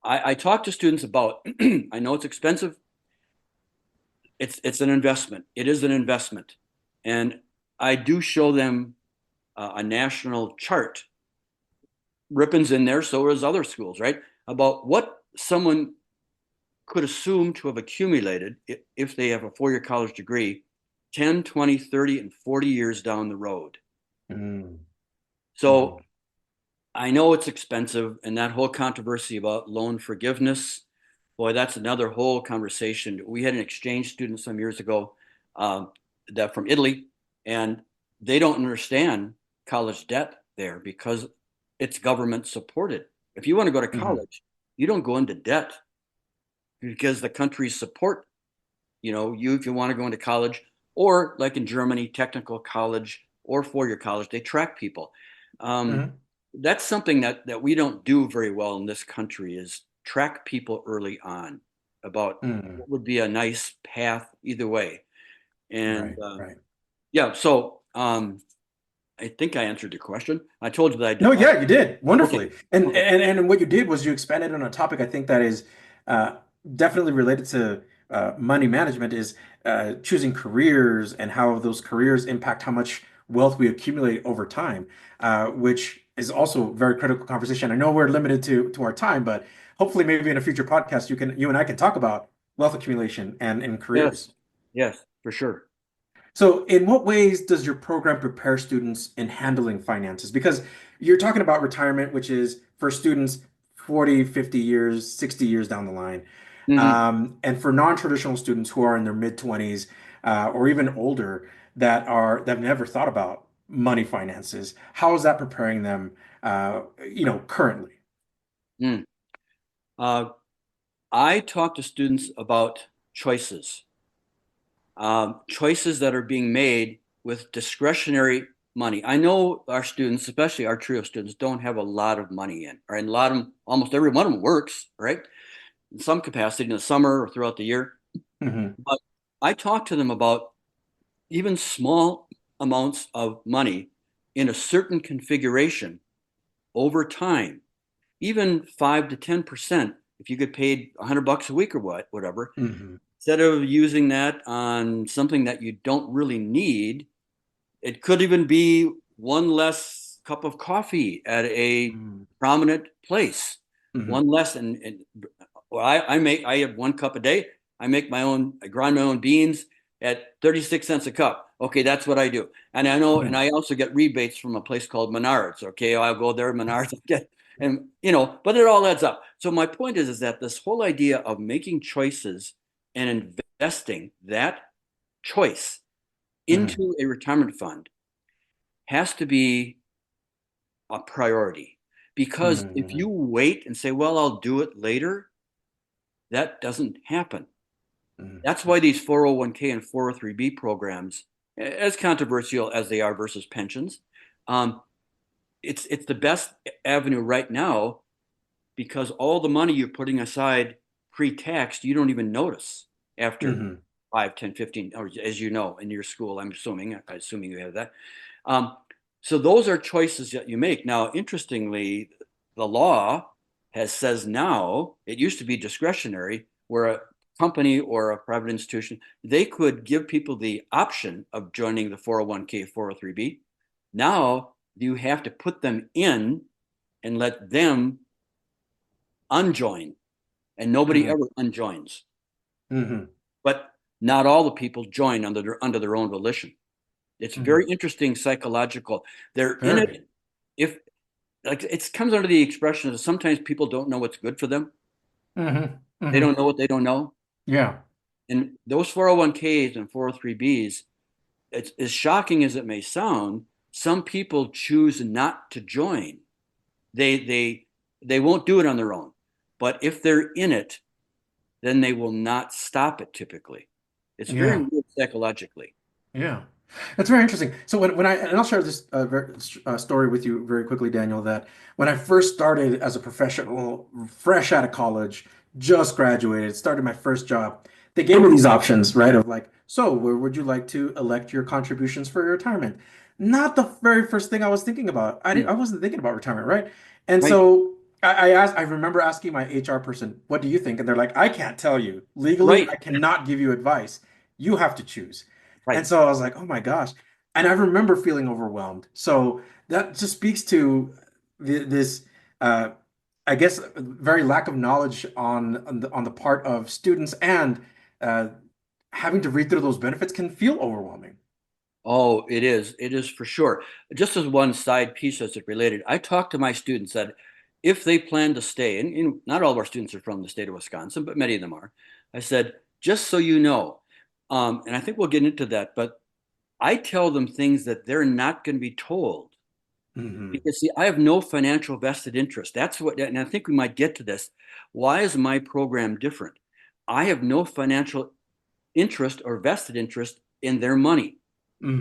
I talk to students about, I know it's expensive. It's an investment. It is an investment. And I do show them a national chart. Ripon's in there, so is other schools, right? About what someone could assume to have accumulated if they have a four-year college degree 10, 20, 30, and 40 years down the road. So I know it's expensive, and that whole controversy about loan forgiveness, boy, that's another whole conversation. We had an exchange student some years ago that from Italy, and they don't understand college debt there because it's government supported. If you want to go to college, you don't go into debt because the countries support, you if you want to go into college, or like in Germany, technical college or four-year college, they track people. That's something that we don't do very well in this country, is track people early on about what would be a nice path either way. And so I think I answered your question. I told you that I did. No, yeah, you did wonderfully. Okay. And what you did was you expanded on a topic I think that is definitely related to money management, is choosing careers and how those careers impact how much wealth we accumulate over time, which is also a very critical conversation. I know we're limited to our time, but hopefully maybe in a future podcast you and I can talk about wealth accumulation and careers. Yes, for sure. So, in what ways does your program prepare students in handling finances? Because you're talking about retirement, which is for students 40, 50 years, 60 years down the line. Mhm. And for non-traditional students who are in their mid-20s or even older that have never thought about money finances, how is that preparing them, currently? Mm. Uh, I talk to students about choices, choices that are being made with discretionary money. I know our students, especially our trio students, don't have a lot of money in, or a lot of them, almost every one of them works, right? In some capacity in the summer or throughout the year. Hmm. But I talk to them about even small amounts of money in a certain configuration over time, even 5 to 10%, if you get paid $100 a week or whatever, Hmm. instead of using that on something that you don't really need, it could even be one less cup of coffee at a prominent place, Hmm. one less. And well, I have 1 cup a day. I grind my own beans at 36 cents a cup. Okay, that's what I do. And I know, and Hmm. I also get rebates from a place called Menards. Okay, I'll go there, Menards, and but it all adds up. So my point is that this whole idea of making choices and investing that choice Hmm. into a retirement fund has to be a priority. Because if Hmm. you wait and say, well, I'll do it later, that doesn't happen. That's why these 401k and 403b programs, as controversial as they are versus pensions, um, it's the best avenue right now because all the money you're putting aside pre-tax, you don't even notice after Hmm. 5, 10, 15, or as you know, in your school, assuming you have that. Um, so those are choices that you make. Now, interestingly, the law says now, it used to be discretionary, where a company or a private institution, they could give people the option of joining the 401k, 403b. Now you have to put them in and let them unjoin, and nobody Hmm. ever unjoins. Hmm. But not all the people join under their own volition. It's very Hmm. interesting psychological. They're in Very. it if like it comes under the expression that sometimes people don't know what's good for them. Hmm. They Hmm. don't know what they don't know. Yeah. And those 401ks and 403bs, it's as shocking as it may sound, some people choose not to join. They won't do it on their own. But if they're in it, then they will not stop it typically. It's very Yeah. weird psychologically. Yeah, that's very interesting. So and I'll share this story with you very quickly, Daniel, that when I first started as a professional, fresh out of college, just graduated, started my first job, they gave me these options, right? Of like, so where would you like to elect your contributions for your retirement? Not the very first thing I was thinking about. Hmm. I wasn't thinking about retirement, right? And Right, so I remember asking my HR person, what do you think? And they're like, I can't tell you. Legally, I right, cannot give you advice. You have to choose. And right. so I was like, oh my gosh. And I remember feeling overwhelmed. So that just speaks to this, uh, I guess, very lack of knowledge on the part of students and uh, having to read through those benefits can feel overwhelming. Oh, it is. It is for sure. Just as one side piece as it related, I talk to my students that if they plan to stay, and not all of our students are from the state of Wisconsin, but many of them are. I said, just so you know, and I think we'll get into that, but I tell them things that they're not going to be told Hmm. because see, I have no financial vested interest. That's what, and I think we might get to this. Why is my program different? I have no financial interest or vested interest in their money.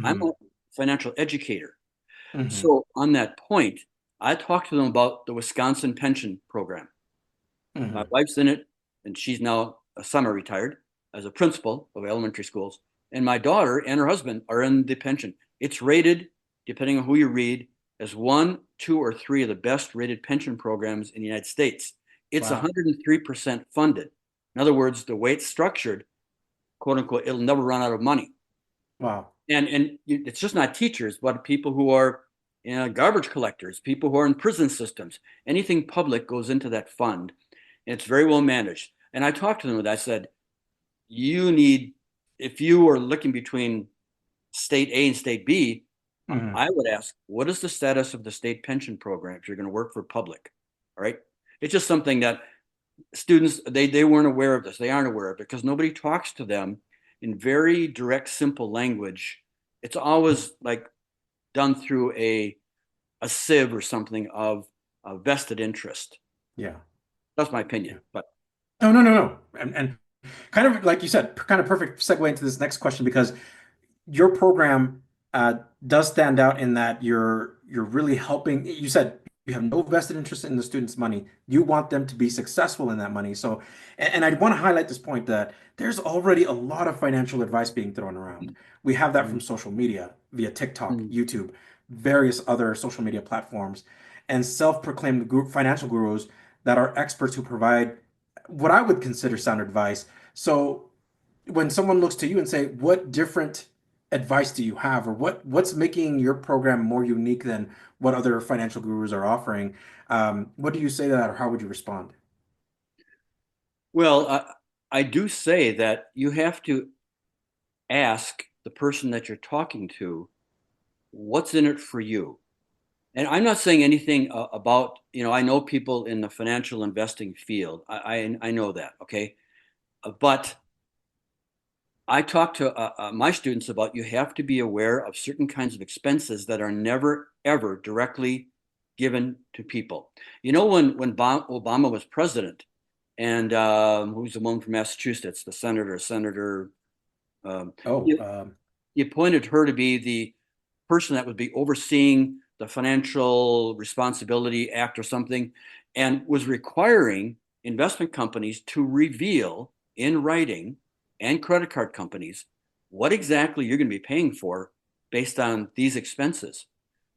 I'm a Hmm. financial educator. Hmm. So on that point, I talked to them about the Wisconsin pension program. My Hmm. wife's in it, and she's now a semi-retired as a principal of elementary schools. And my daughter and her husband are in the pension. It's rated, depending on who you read, as one, two, or three of the best rated pension programs in the United States. It's Wow. 103% funded. In other words, the way it's structured, quote unquote, it'll never run out of money. Wow. And it's just not teachers, but people who are garbage collectors, people who are in prison systems. Anything public goes into that fund. And it's very well managed. And I talked to them and I said, you need, if you are looking between state A and state B, Mhm. I would ask, what is the status of the state pension program if you're going to work for public? All right. It's just something that students, they weren't aware of this. They aren't aware of it because nobody talks to them in very direct, simple language. It's always like done through a sieve or something of a vested interest. Yeah. That's my opinion. But No. And kind of like you said, kind of perfect segue into this next question because your program does stand out in that you're really helping. You said you have no vested interest in the students' money. You want them to be successful in that money. So, and I want to highlight this point that there's already a lot of financial advice being thrown around. We have that from social media via TikTok, YouTube, various other social media platforms, and self-proclaimed financial gurus that are experts who provide what I would consider sound advice. So when someone looks to you and say, what different advice do you have, or what's making your program more unique than what other financial gurus are offering? What do you say to that, or how would you respond? well, I do say that you have to ask the person that you're talking to, what's in it for you? And I'm not saying anything about, I know people in the financial investing field. I know that, okay? But I talk to my students about you have to be aware of certain kinds of expenses that are never, ever directly given to people. When Obama was president, and who's the one from Massachusetts, the senator, um, Oh, he, he appointed her to be the person that would be overseeing the Financial Responsibility Act or something, and was requiring investment companies to reveal in writing, and credit card companies, what exactly you're going to be paying for based on these expenses.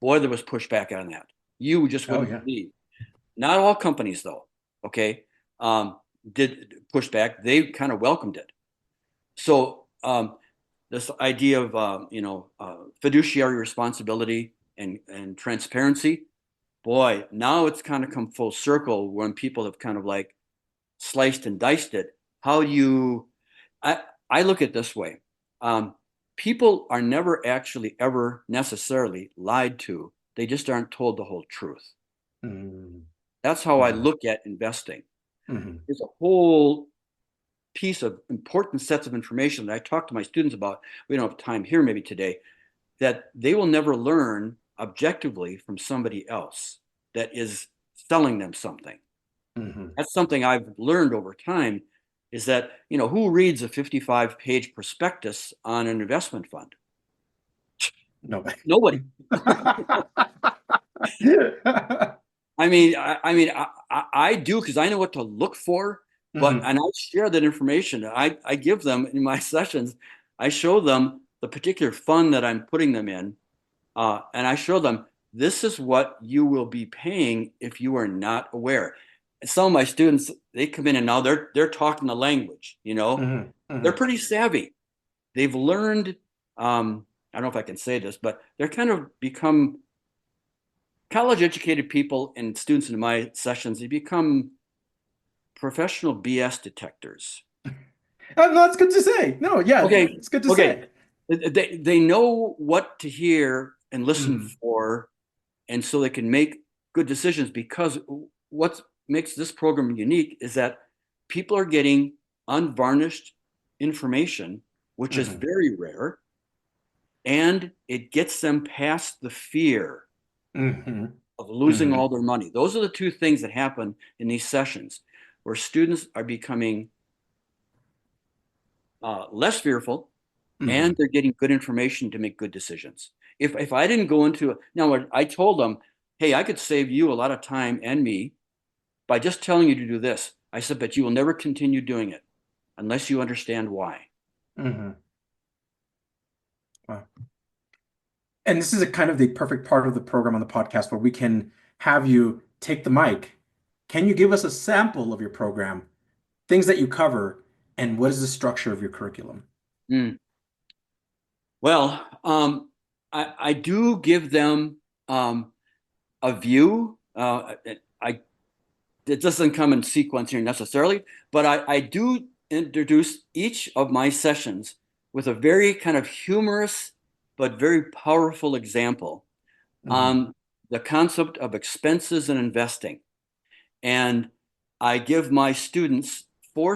Boy, there was pushback on that. You just oh wouldn't yeah. believe. Not all companies, though, okay, did push back. They kind of welcomed it. So this idea of fiduciary responsibility and transparency, boy, now it's kind of come full circle when people have kind of like sliced and diced it. How do you? I look at it this way: people are never actually ever necessarily lied to. They just aren't told the whole truth. Mm-hmm. That's how I Mm-hmm. look at investing. Mm-hmm. There's a whole piece of important sets of information that I talk to my students about. We don't have time here maybe today, that they will never learn objectively from somebody else that is selling them something. Mm-hmm. That's something I've learned over time, is that, who reads a 55-page prospectus on an investment fund? Nobody. Nobody. I do, because I know what to look for, Mm-hmm. and I share that information. I give them in my sessions. I show them the particular fund that I'm putting them in, and I show them, this is what you will be paying if you are not aware. Some of my students, they come in and now they're talking the language. Mm-hmm. They're Mm-hmm. pretty savvy. They've learned. I don't know if I can say this, but they're kind of become college educated people and students in my sessions. They become professional BS detectors. No, that's good to say. No, yeah, Okay, it's good to okay. say. They know what to hear and listen Mm-hmm. for, and so they can make good decisions, because what makes this program unique is that people are getting unvarnished information, which is Mm-hmm. very rare, and it gets them past the fear Mm-hmm. of losing Mm-hmm. all their money. Those are the two things that happen in these sessions, where students are becoming less fearful, Mm-hmm. and they're getting good information to make good decisions. If I didn't go into it, now I told them, hey, I could save you a lot of time and me by just telling you to do this. I said, but you will never continue doing it unless you understand why. Mm-hmm. Wow. And this is a kind of the perfect part of the program on the podcast where we can have you take the mic. Can you give us a sample of your program, things that you cover, and what is the structure of your curriculum? Mm. Well, I do give them a view. It doesn't come in sequence here necessarily, but I do introduce each of my sessions with a very kind of humorous but very powerful example on the concept of expenses and investing. And I give my students four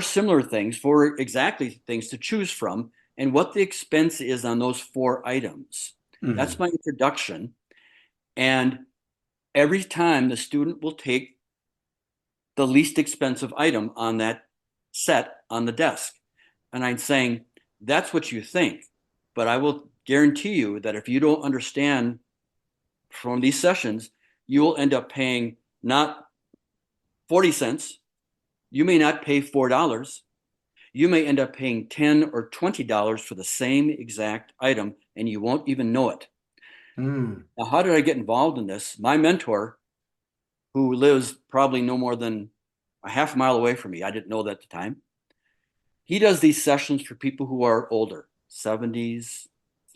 similar things, four exactly things to choose from, and what the expense is on those four items. That's my introduction. And every time the student will take the least expensive item on that set on the desk. And I'm saying, that's what you think. But I will guarantee you that if you don't understand from these sessions, you will end up paying not 40 cents. You may not pay $4. You may end up paying $10 or $20 for the same exact item, and you won't even know it. Now, how did I get involved in this? My mentor, who lives probably no more than a half mile away from me, I didn't know that at the time, he does these sessions for people who are older, 70s,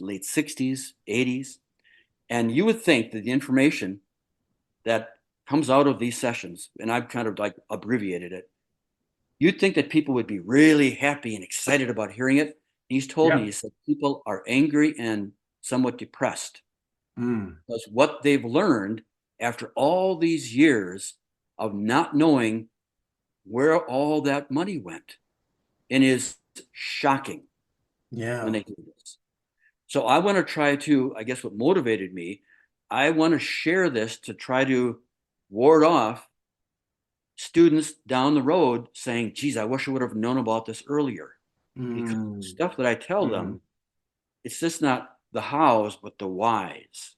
late 60s, 80s. And you would think that the information that comes out of these sessions, and I've kind of like abbreviated it, you'd think that people would be really happy and excited about hearing it. He's told me, he said, people are angry and somewhat depressed because what they've learned after all these years of not knowing where all that money went, and is shocking when they do this. So I want to try to, I guess what motivated me, I want to share this to try to ward off students down the road saying, geez, I wish I would have known about this earlier. Because the stuff that I tell them, it's just not the hows, but the whys.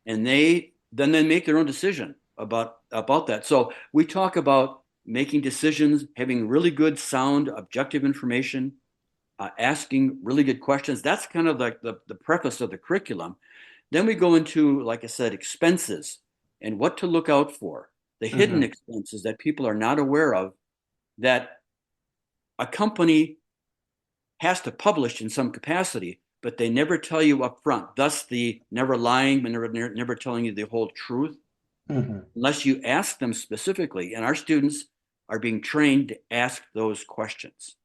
And they make their own decision about that. So we talk about making decisions, having really good, sound, objective information, asking really good questions. That's kind of like the preface of the curriculum. Then we go into, like I said, expenses and what to look out for, the hidden expenses that people are not aware of, that a company has to publish in some capacity, but they never tell you up front. Thus, the never lying, but never telling you the whole truth, unless you ask them specifically. And our students are being trained to ask those questions.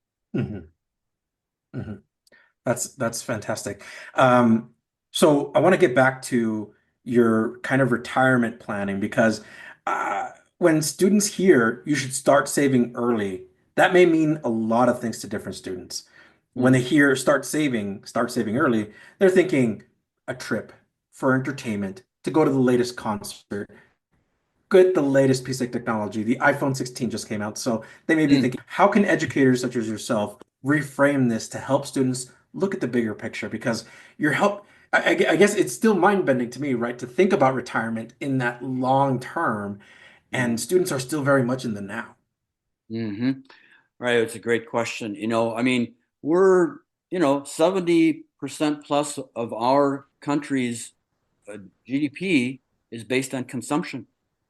That's fantastic. So I want to get back to your kind of retirement planning because when students hear you should start saving early, that may mean a lot of things to different students. When they hear start saving early, they're thinking a trip for entertainment, to go to the latest concert, get the latest piece of technology. The iPhone 16 just came out, so they may be thinking, how can educators such as yourself reframe this to help students look at the bigger picture? Because I guess it's still mind-bending to me, right, to think about retirement in that long term, and students are still very much in the now. Right. It's a great question. I mean, we're, 70% plus of our country's GDP is based on consumption.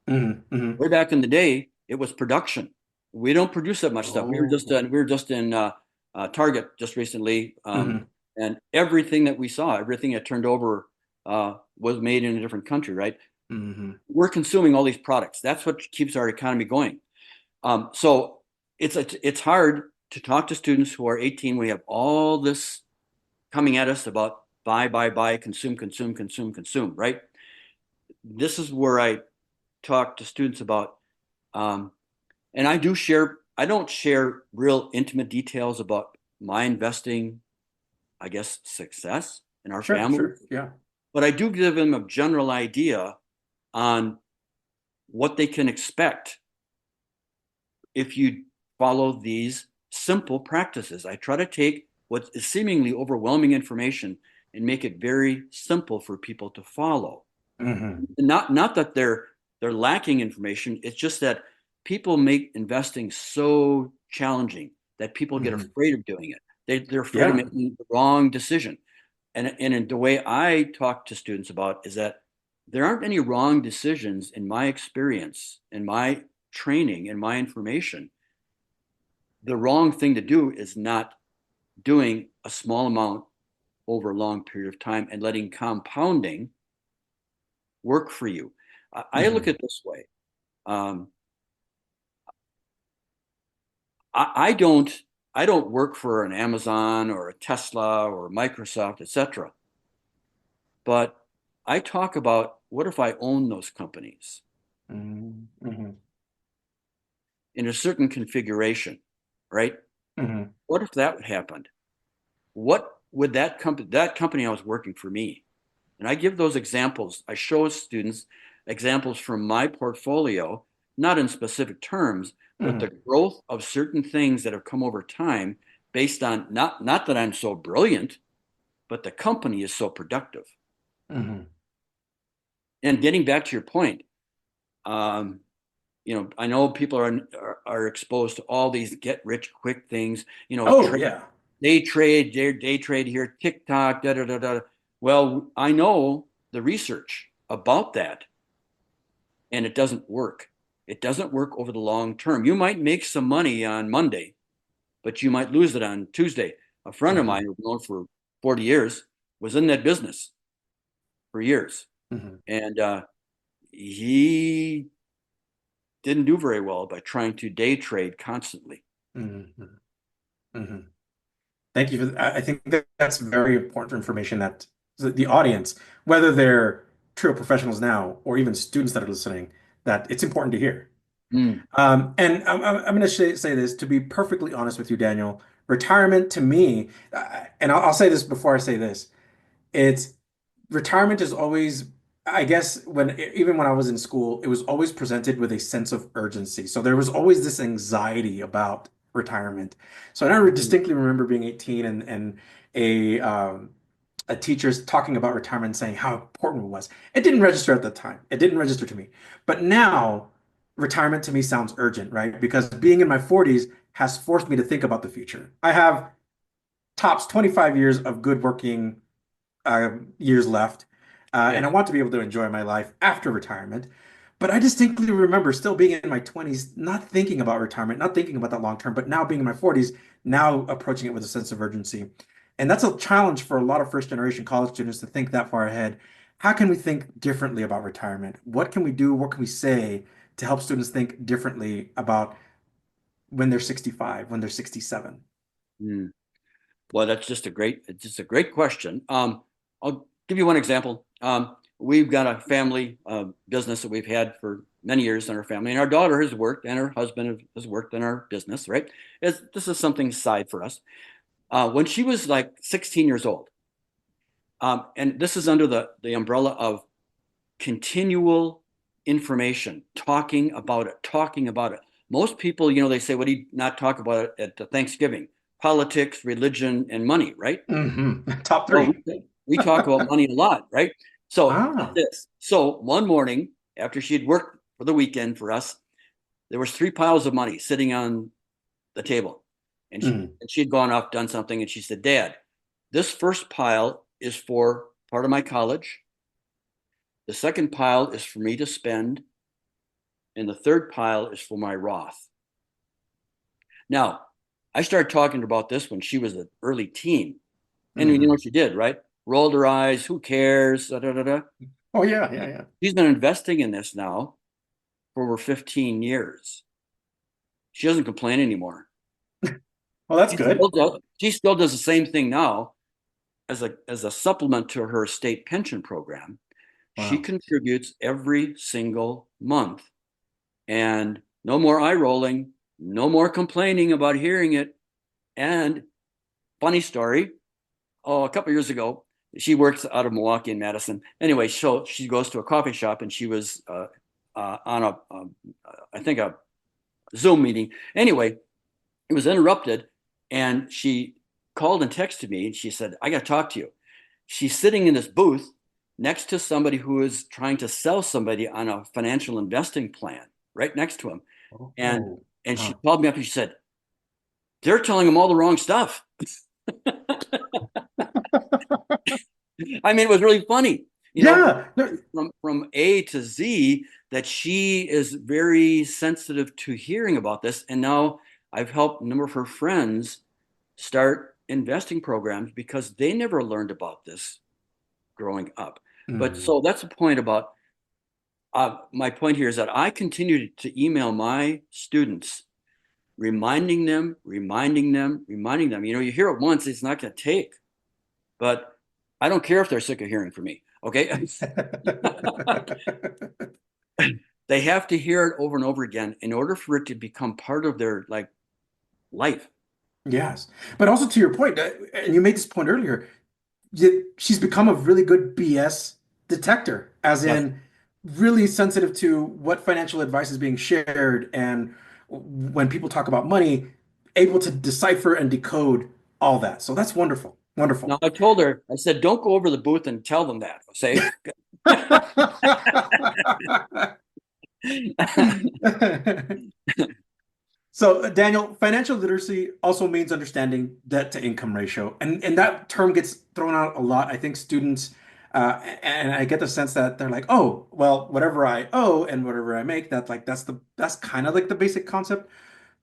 Way back in the day, it was production. We don't produce that much stuff. We were just in Target just recently, and everything that we saw, everything that turned over was made in a different country, right? We're consuming all these products. That's what keeps our economy going. So it's hard to talk to students who are 18. We have all this coming at us about buy, consume, right? This is where I talk to students about, and I don't share real intimate details about my investing, I guess, success in our family. Sure, yeah. But I do give them a general idea on what they can expect if you follow these simple practices. I try to take what is seemingly overwhelming information and make it very simple for people to follow. Not that they're lacking information. It's just that people make investing so challenging that people get afraid of doing it. They're afraid of making the wrong decision. And the way I talk to students about is that there aren't any wrong decisions in my experience, in my training, in my information. The wrong thing to do is not doing a small amount over a long period of time and letting compounding work for you. I look at it this way. I don't I don't work for an Amazon or a Tesla or Microsoft, etc. But I talk about, what if I own those companies Mm-hmm. in a certain configuration, right? Mm-hmm. What if that happened? What would that company I was working for me? And I give those examples. I show students examples from my portfolio, not in specific terms, but the growth of certain things that have come over time based on not that I'm so brilliant, but the company is so productive. Mm-hmm. And getting back to your point, I know people are exposed to all these get rich quick things. Oh, yeah. Day trade here, TikTok, da da da da. Well, I know the research about that, and it doesn't work. It doesn't work over the long term. You might make some money on Monday, but you might lose it on Tuesday. A friend of mine who's known for 40 years was in that business for years, Mm-hmm. and he didn't do very well by trying to day trade constantly. Mm-hmm. Mm-hmm. Thank you for that. I think that's very important information that the audience, whether they're Trio professionals now or even students that are listening, that it's important to hear. Mm. And I'm going to say this, to be perfectly honest with you, Daniel. Retirement to me, and I'll say this before I say this, it's retirement is always, I guess, even when I was in school, it was always presented with a sense of urgency. So there was always this anxiety about retirement. So I distinctly remember being 18 and a a teacher's talking about retirement, saying how important it was. It didn't register at the time. It didn't register to me. But now, retirement to me sounds urgent, right? Because being in my 40s has forced me to think about the future. I have tops 25 years of good working years left. And I want to be able to enjoy my life after retirement. But I distinctly remember still being in my 20s, not thinking about retirement, not thinking about that long term, but now being in my 40s, now approaching it with a sense of urgency. And that's a challenge for a lot of first generation college students to think that far ahead. How can we think differently about retirement? What can we do? What can we say to help students think differently about when they're 65, when they're 67? Mm. Well, that's just a great question. I'll give you one example. We've got a family business that we've had for many years in our family, and our daughter has worked, and her husband has worked in our business. Right? This is something side for us. When she was like 16 years old, and this is under the umbrella of continual information, talking about it. Most people, they say, "What do you not talk about it at Thanksgiving?" Politics, religion, and money, right? Top Well, three. we talk about money a lot, right? So Ah. this. So one morning after she'd worked for the weekend for us, there was 3 piles of money sitting on the table, and she'd gone off, done something, and she said, "Dad, this first pile is for part of my college. The second pile is for me to spend, and the third pile is for my Roth." Now, I started talking about this when she was an early teen. And you know what she did, right? Rolled her eyes. Who cares? Da, da, da, da. Oh, yeah, yeah, yeah. She's been investing in this now for over 15 years. She doesn't complain anymore. Well, that's good. She still does the same thing now as a supplement to her state pension program. Wow. She contributes every single month. And no more eye rolling, no more complaining about hearing it. And funny story, a couple years ago, she works out of Milwaukee and Madison. Anyway, so she goes to a coffee shop, and she was on I think a Zoom meeting. Anyway, it was interrupted, and she called and texted me, and she said, "I got to talk to you." She's sitting in this booth next to somebody who is trying to sell somebody on a financial investing plan, right next to him. And she called me up and she said, "They're telling him all the wrong stuff." I mean, it was really funny, from A to Z, that she is very sensitive to hearing about this. And now I've helped a number of her friends start investing programs because they never learned about this growing up. But so that's the point about, my point here is that I continue to email my students reminding them. You hear it once, it's not going to take. But I don't care if they're sick of hearing from me. Okay. They have to hear it over and over again in order for it to become part of their life. Yes. But also to your point, and you made this point earlier, she's become a really good BS detector, as Yes. in really sensitive to what financial advice is being shared. And when people talk about money, able to decipher and decode all that. So that's wonderful. Now Wonderful. I told her, I said, don't go over the booth and tell them that. Say, So, Daniel, financial literacy also means understanding debt to income ratio. And that term gets thrown out a lot. I think students, and I get the sense that they're like, oh, well, whatever I owe and whatever I make, that's kind of like the basic concept.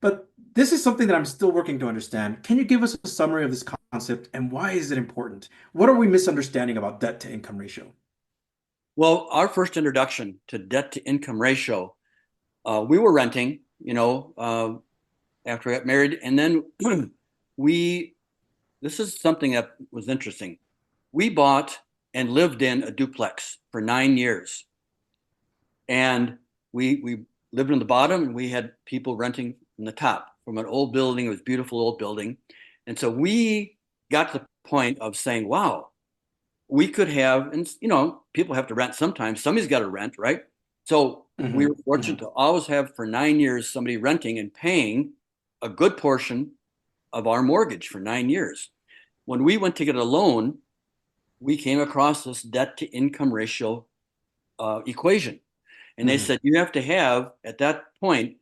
But this is something that I'm still working to understand. Can you give us a summary of this concept and why is it important? What are we misunderstanding about debt to income ratio? well, our first introduction to debt to income ratio, we were renting, after I got married. And then we, this is something that was interesting. We bought and lived in a duplex for 9 years. And we lived on the bottom and we had people renting from the top from an old building. It was a beautiful old building. And so we got to the point of saying, wow, we could have, and people have to rent sometimes. Somebody's got to rent, right? So we were fortunate to always have for 9 years somebody renting and paying a good portion of our mortgage for 9 years. When we went to get a loan, we came across this debt to income ratio equation. And they said, you have to have, at that point,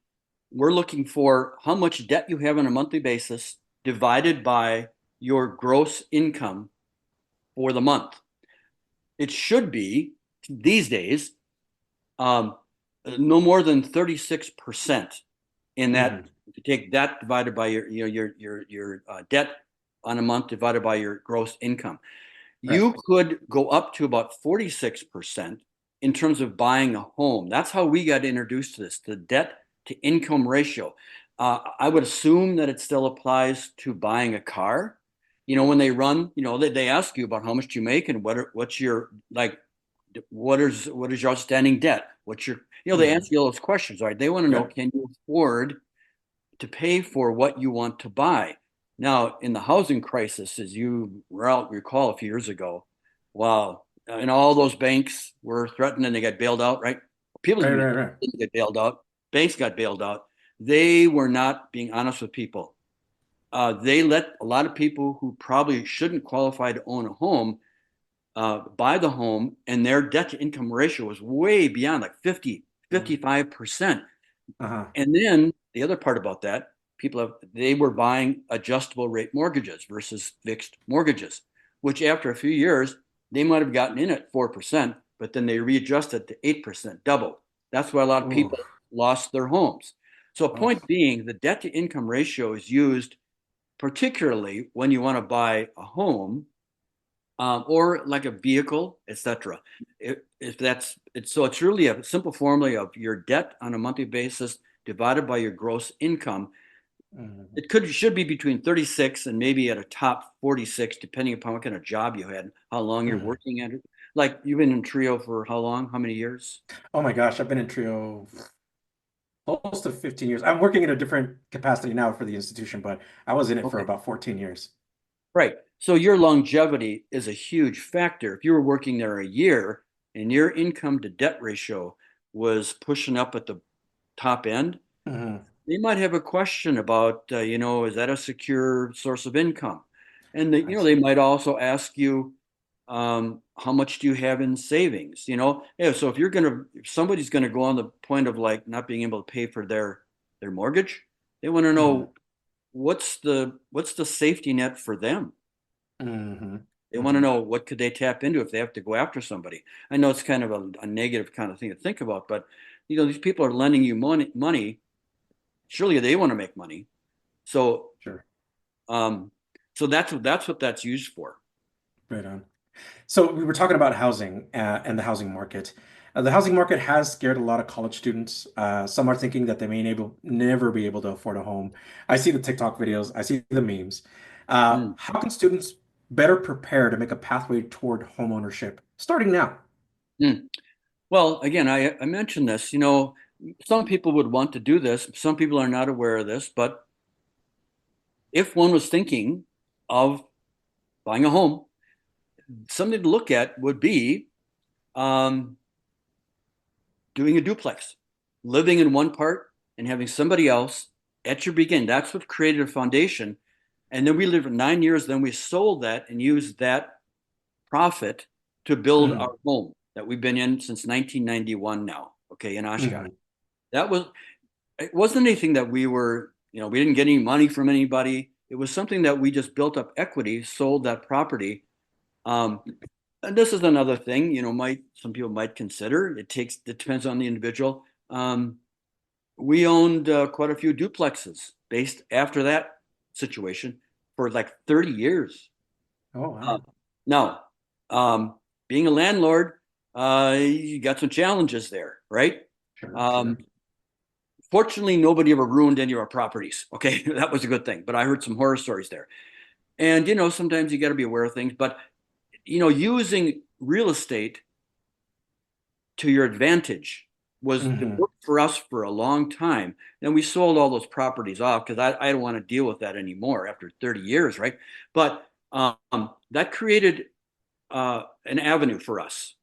we're looking for how much debt you have on a monthly basis divided by your gross income for the month. It should be, these days, no more than 36% in that. To take that divided by your debt on a month divided by your gross income. Right. You could go up to about 46% in terms of buying a home. That's how we got introduced to this, the debt to income ratio. I would assume that it still applies to buying a car. When they run, they ask you about how much you make and what's your what is your outstanding debt? What's your they ask you all those questions, right? They want to know, can you afford to pay for what you want to buy? Now, in the housing crisis, as you recall a few years ago, wow, and all those banks were threatened and they got bailed out, right? People didn't get bailed out. Banks got bailed out. They were not being honest with people. They let a lot of people who probably shouldn't qualify to own a home buy the home, and their debt to income ratio was way beyond 50, 55%. And then the other part about that, they were buying adjustable rate mortgages versus fixed mortgages, which after a few years, they might have gotten in at 4%, but then they readjusted to 8%, double. That's why a lot of people lost their homes. So point being, the debt to income ratio is used particularly when you want to buy a home or like a vehicle, etc. So it's really a simple formula of your debt on a monthly basis divided by your gross income. It should be between 36 and maybe at a top 46, depending upon what kind of job you had, how long you're working at it. Like, you've been in Trio for how long? How many years? Oh my gosh, I've been in Trio close to 15 years. I'm working in a different capacity now for the institution, but I was in it for about 14 years. Right. So your longevity is a huge factor. If you were working there a year and your income to debt ratio was pushing up at the top end, they might have a question about, is that a secure source of income? And they might also ask you, how much do you have in savings? So if somebody's gonna go on the point of not being able to pay for their mortgage, they want to know what's the safety net for them. They want to know what could they tap into if they have to go after somebody. I know it's kind of a negative kind of thing to think about, but these people are lending you money. Surely they want to make money. So sure. So that's what that's used for. Right on. So we were talking about housing and the housing market. The housing market has scared a lot of college students. Some are thinking that they never be able to afford a home. I see the TikTok videos, I see the memes. Mm, How can students better prepare to make a pathway toward home ownership starting now? mm. Well, again, I mentioned this. Some people would want to do this. Some people are not aware of this. But if one was thinking of buying a home, something to look at would be um, doing a duplex, living in one part and having somebody else at your beginning. That's what created a foundation. And then we lived for 9 years. Then we sold that and used that profit to build Hmm. our home that we've been in since 1991 now. Okay, in Oshkosh. Hmm. That was It wasn't anything that we didn't get any money from anybody. It was something that we just built up equity, sold that property. Um, and this is another thing, might some people might consider. It depends on the individual. We owned quite a few duplexes based after that situation for like 30 years. Oh, Uh, wow. now, being a landlord, you got some challenges there, right? Sure, Um, sure. Fortunately, nobody ever ruined any of our properties. Okay, that was a good thing. But I heard some horror stories there. And sometimes you got to be aware of things. But using real estate to your advantage it Hmm. worked for us for a long time. Then we sold all those properties off because I don't want to deal with that anymore after 30 years, right? But that created an avenue for us.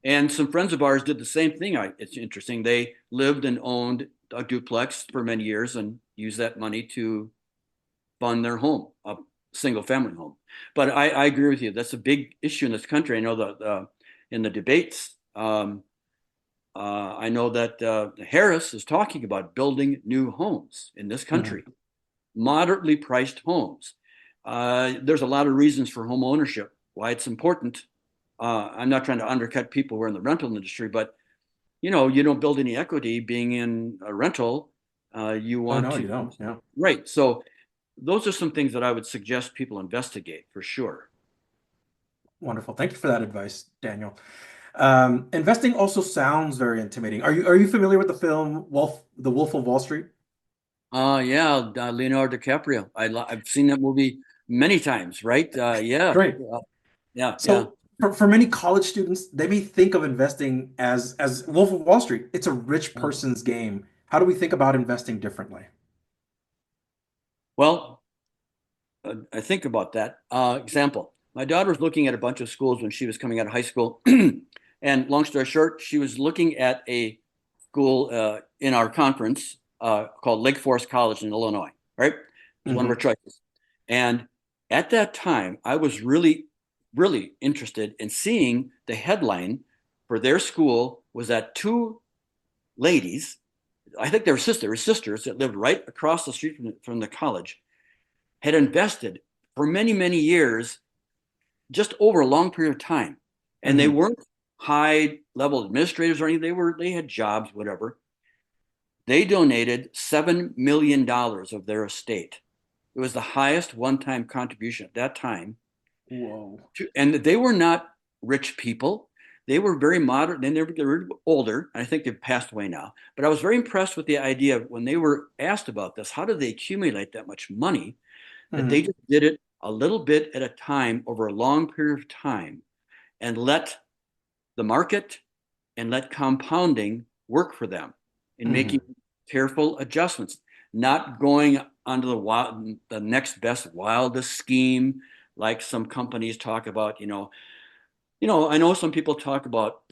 And some friends of ours did the same thing. It's interesting. They lived and owned a duplex for many years and used that money to fund their home, a single family home. But I agree with you. That's a big issue in this country. I know that in the debates, I know that Harris is talking about building new homes in this Hmm. country, moderately priced homes. There's a lot of reasons for home ownership, why it's important. I'm not trying to undercut people who are in the rental industry, but you don't build any equity being in a rental. You Oh, want no, to, you don't. Yeah. right. So those are some things that I would suggest people investigate for sure. Wonderful. Thank you for that advice, Daniel. Investing also sounds very intimidating. Are you familiar with the film The Wolf of Wall Street? Yeah, Leonardo DiCaprio. I've seen that movie many times, right? Yeah, Great. yeah, yeah. So for many college students, they may think of investing as Wolf of Wall Street. It's a rich person's game. How do we think about investing differently? Well, I think about that. Example, my daughter was looking at a bunch of schools when she was coming out of high school. And long story short, she was looking at a school in our conference called Lake Forest College in Illinois, right? It was one of her Hmm. choices. And at that time, I was really, really interested in seeing the headline for their school was that two ladies, I think they were sisters that lived right across the street from the college, had invested for many, many years, just over a long period of time. And they Hmm. weren't high level administrators or anything. They had jobs, whatever. They donated $7 million of their estate. It was the highest one-time contribution at that time. Whoa. And they were not rich people. They were very moderate, and they were older. I think they've passed away now. But I was very impressed with the idea of when they were asked about this, how did they accumulate that much money? That they Hmm. just did it a little bit at a time over a long period of time and let the market and let compounding work for them in making Hmm. careful adjustments, not going onto the next best wildest scheme like some companies talk about. I know some people talk about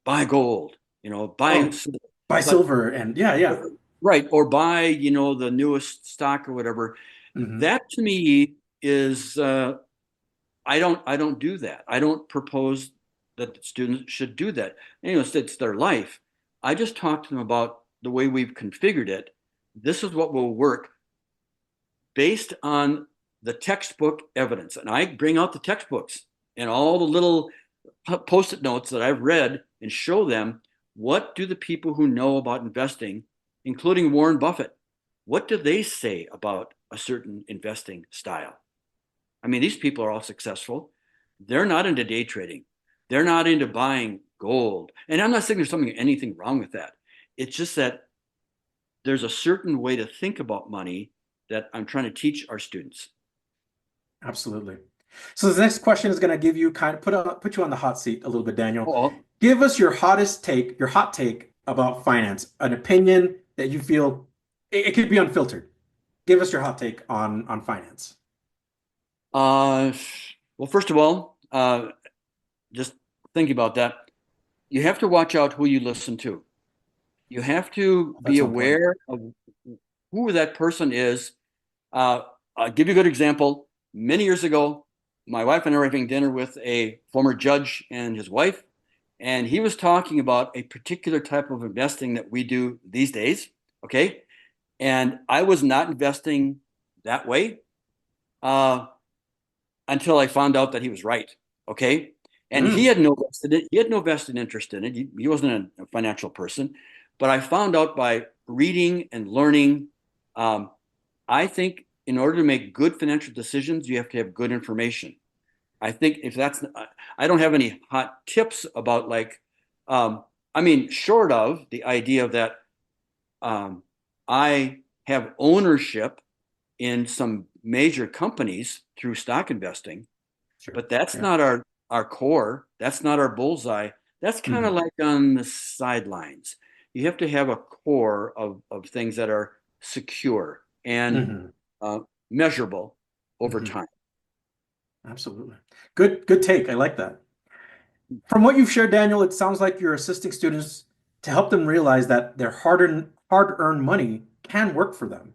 buy gold, buy Oh, silver, buy but silver and yeah, yeah. right, or buy the newest stock or whatever. Hmm. That to me is I don't do that. I don't propose that students should do that. It's their life. I just talk to them about the way we've configured it. This is what will work based on the textbook evidence. And I bring out the textbooks and all the little post-it notes that I've read and show them what do the people who know about investing, including Warren Buffett, what do they say about a certain investing style? I mean, these people are all successful. They're not into day trading. They're not into buying gold. And I'm not saying there's anything wrong with that. It's just that there's a certain way to think about money that I'm trying to teach our students. Absolutely. So the next question is going to give you put you on the hot seat a little bit, Daniel. Oh, Give us your hot take about finance, an opinion that you feel it could be unfiltered. Give us your hot take on finance. well, first of all, just think about that. You have to watch out who you listen to. You have to be That's aware of who that person is. I'll give you a good example. Many years ago, my wife and I were having dinner with a former judge and his wife, and he was talking about a particular type of investing that we do these days. Okay. And I was not investing that way until I found out that he was right. Okay. And he had no vested interest in it. He wasn't a financial person. But I found out by reading and learning. I think in order to make good financial decisions, you have to have good information. I think I don't have any hot tips about short of the idea that I have ownership in some major companies through stock investing, Sure. but that's not our core. That's not our bullseye. That's kind of like on the sidelines. You have to have a core of things that are secure and measurable over time. Absolutely. Good take. I like that. From what you've shared, Daniel, it sounds like you're assisting students to help them realize that their hard-earned money can work for them.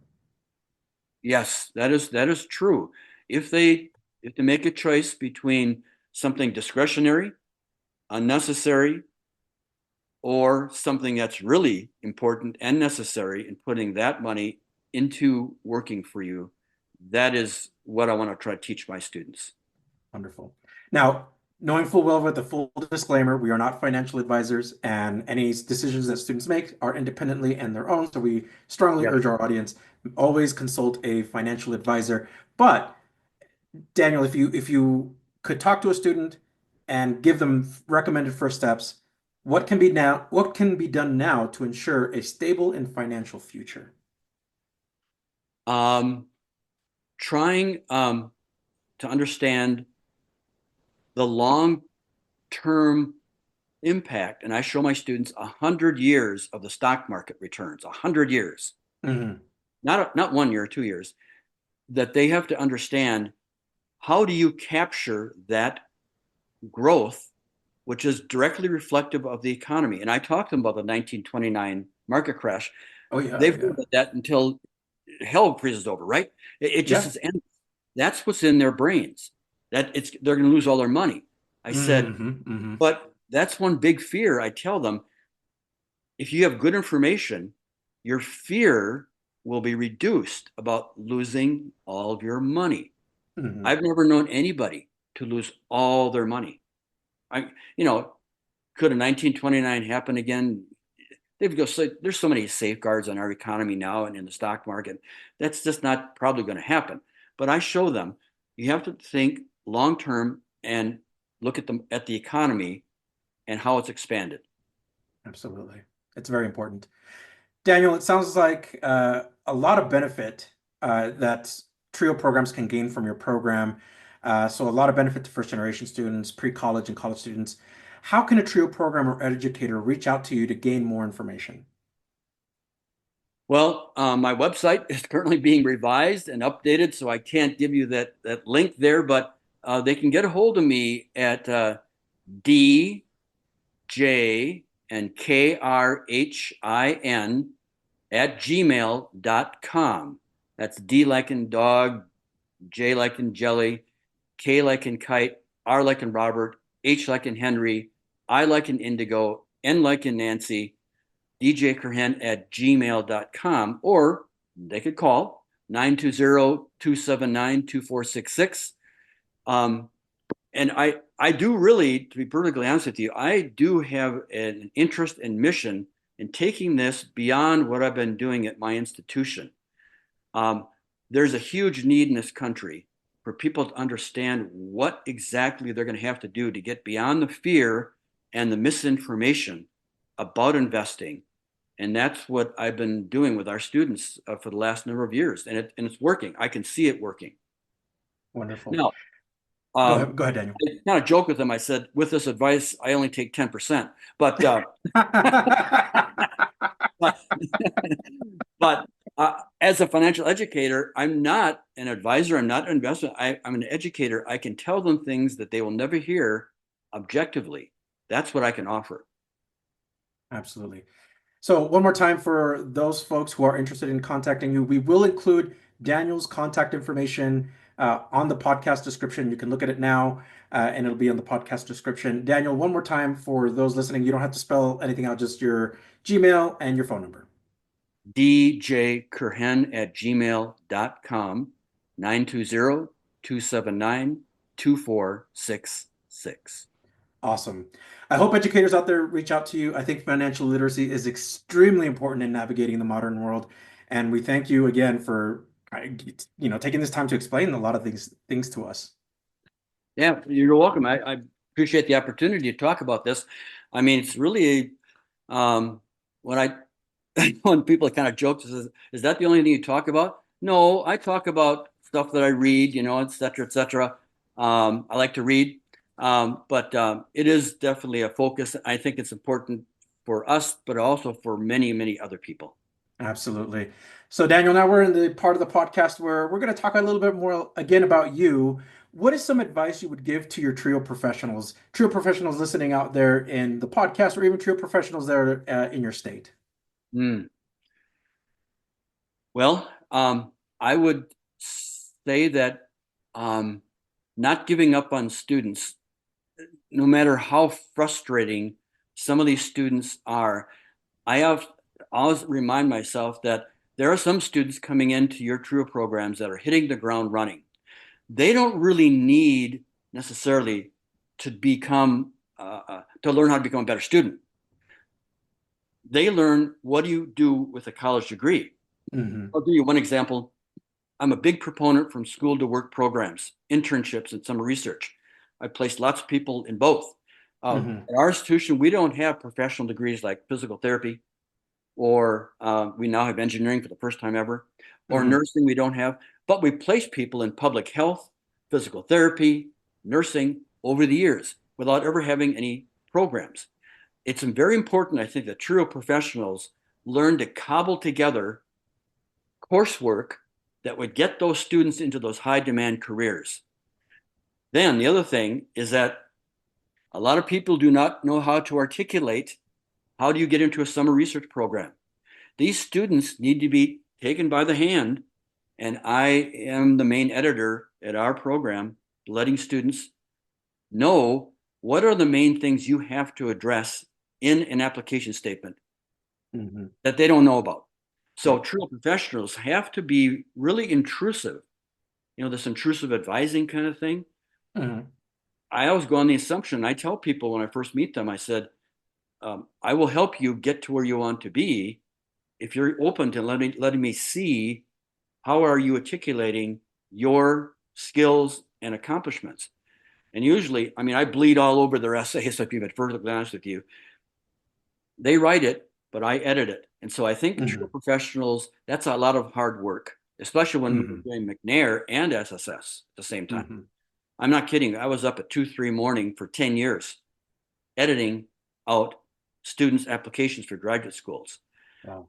Yes, that is true. If they make a choice between something discretionary, unnecessary, or something that's really important and necessary, and putting that money into working for you, that is what I want to try to teach my students. Wonderful. Now, knowing full well with the full disclaimer, we are not financial advisors, and any decisions that students make are independently and their own. So we strongly urge our audience always consult a financial advisor. But Daniel, if you could talk to a student and give them recommended first steps, what can be done now to ensure a stable and financial future? Trying to understand the long-term impact, and I show my students 100 years of the stock market returns, 100 years, not 1 year, 2 years, that they have to understand how do you capture that growth, which is directly reflective of the economy. And I talked to them about the 1929 market crash. Oh yeah, they've heard that until hell freezes over, right? It just is endless. That's what's in their brains. They're going to lose all their money. I said, but that's one big fear. I tell them, if you have good information, your fear will be reduced about losing all of your money. I've never known anybody to lose all their money. Could a 1929 happen again? There's so many safeguards on our economy now and in the stock market. That's just not probably going to happen. But I show them you have to think long term and look at the economy and how it's expanded. Absolutely. It's very important. Daniel, it sounds like a lot of benefit that TRIO programs can gain from your program. So a lot of benefit to first generation students, pre-college and college students. How can a TRIO program or educator reach out to you to gain more information? Well, my website is currently being revised and updated, so I can't give you that link there, but they can get a hold of me at DJ and KRHIN at gmail.com. That's D like in dog, J like in jelly, K like in kite, R like in Robert, H like in Henry, I like in indigo, N like in Nancy, DJ Krhin at gmail.com, or they could call 920-279-2466. And I do really, to be perfectly honest with you, I do have an interest and mission in taking this beyond what I've been doing at my institution. There's a huge need in this country for people to understand what exactly they're going to have to do to get beyond the fear and the misinformation about investing. And that's what I've been doing with our students for the last number of years. And it's working. I can see it working. Wonderful. Now, Go ahead, Daniel. I kind of joke with them. I said, with this advice, I only take 10%. But but as a financial educator, I'm not an advisor. I'm not an investor. I'm an educator. I can tell them things that they will never hear objectively. That's what I can offer. Absolutely. So one more time for those folks who are interested in contacting you, we will include Daniel's contact information on the podcast description. You can look at it now, and it'll be on the podcast description. Daniel, one more time for those listening, you don't have to spell anything out, just your Gmail and your phone number. djkrhin@gmail.com, 920-279-2466. Awesome. I hope educators out there reach out to you. I think financial literacy is extremely important in navigating the modern world. And we thank you again for taking this time to explain a lot of these things to us. Yeah, you're welcome. I appreciate the opportunity to talk about this. I mean, it's really when people kind of joke, is that the only thing you talk about? No, I talk about stuff that I read, et cetera, et cetera. I like to read. But it is definitely a focus. I think it's important for us, but also for many, many other people. Absolutely. So Daniel, now we're in the part of the podcast where we're going to talk a little bit more again about you. What is some advice you would give to your TRIO professionals listening out there in the podcast, or even TRIO professionals there in your state? Well, I would say that not giving up on students, no matter how frustrating some of these students are. I always remind myself that there are some students coming into your TRIO programs that are hitting the ground running. They don't really need necessarily to learn how to become a better student. They learn, what do you do with a college degree? Mm-hmm. I'll give you one example. I'm a big proponent from school to work programs, internships, and summer research. I placed lots of people in both. At our institution, we don't have professional degrees like physical therapy, or we now have engineering for the first time ever, or nursing we don't have, but we place people in public health, physical therapy, nursing over the years without ever having any programs. It's very important, I think, that TRIO professionals learn to cobble together coursework that would get those students into those high demand careers. Then the other thing is that a lot of people do not know how to articulate, how do you get into a summer research program? These students need to be taken by the hand, and I am the main editor at our program, letting students know what are the main things you have to address in an application statement that they don't know about. So TRIO professionals have to be really intrusive, this intrusive advising kind of thing. I always go on the assumption, I tell people when I first meet them, I said, I will help you get to where you want to be if you're open to letting me see how are you articulating your skills and accomplishments. And usually, I bleed all over their essays, if you've been perfectly honest with you. They write it, but I edit it. And so I think TRIO professionals, that's a lot of hard work, especially when we're doing McNair and SSS at the same time. I'm not kidding. I was up at 2-3 morning for 10 years editing out students' applications for graduate schools. Wow.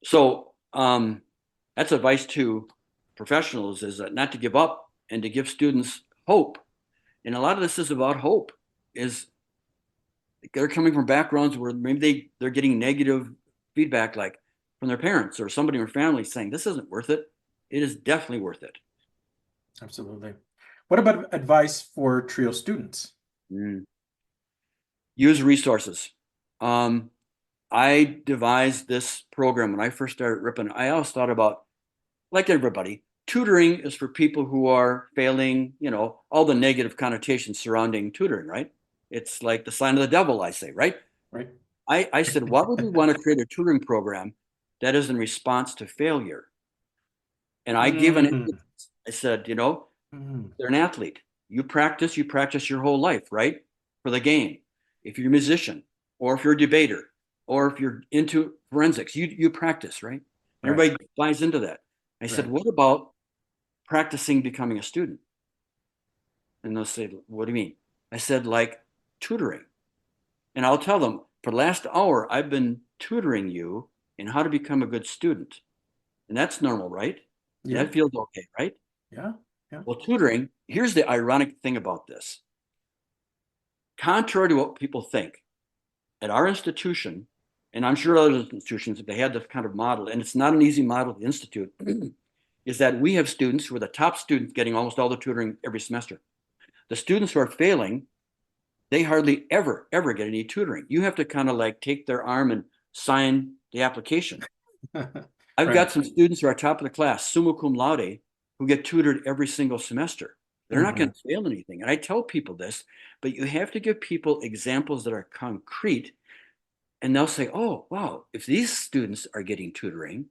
So that's advice to professionals, is not to give up and to give students hope. And a lot of this is about hope. Is they're coming from backgrounds where maybe they're getting negative feedback, like from their parents or somebody in their family saying, this isn't worth it. It is definitely worth it. Absolutely. What about advice for TRIO students? Use resources. I devised this program when I first started Ripon. I always thought about, like everybody, tutoring is for people who are failing, all the negative connotations surrounding tutoring, right? It's like the sign of the devil, I say, right? Right. I said, why would we want to create a tutoring program that is in response to failure? And I gave I said, Mhm. They're an athlete. You practice your whole life, right? For the game. If you're a musician, or if you're a debater, or if you're into forensics, you practice, right? Right. Everybody buys into that. I said, Right. what about practicing becoming a student? And they'll say, what do you mean? I said, like tutoring. And I'll tell them, for the last hour, I've been tutoring you in how to become a good student. And that's normal, right? And Yeah. that feels okay, right? Yeah. Yeah. Well, tutoring, here's the ironic thing about this. Contrary to what people think, at our institution, and I'm sure other institutions, if they had this kind of model, and it's not an easy model to institute, is that we have students who are the top students getting almost all the tutoring every semester. The students who are failing, they hardly ever get any tutoring. You have to kind of like take their arm and sign the application. I've got Right. some students who are top of the class, summa cum laude, who get tutored every single semester. They're not going to fail anything. And I tell people this, but you have to give people examples that are concrete. And they'll say, oh, wow, if these students are getting tutoring,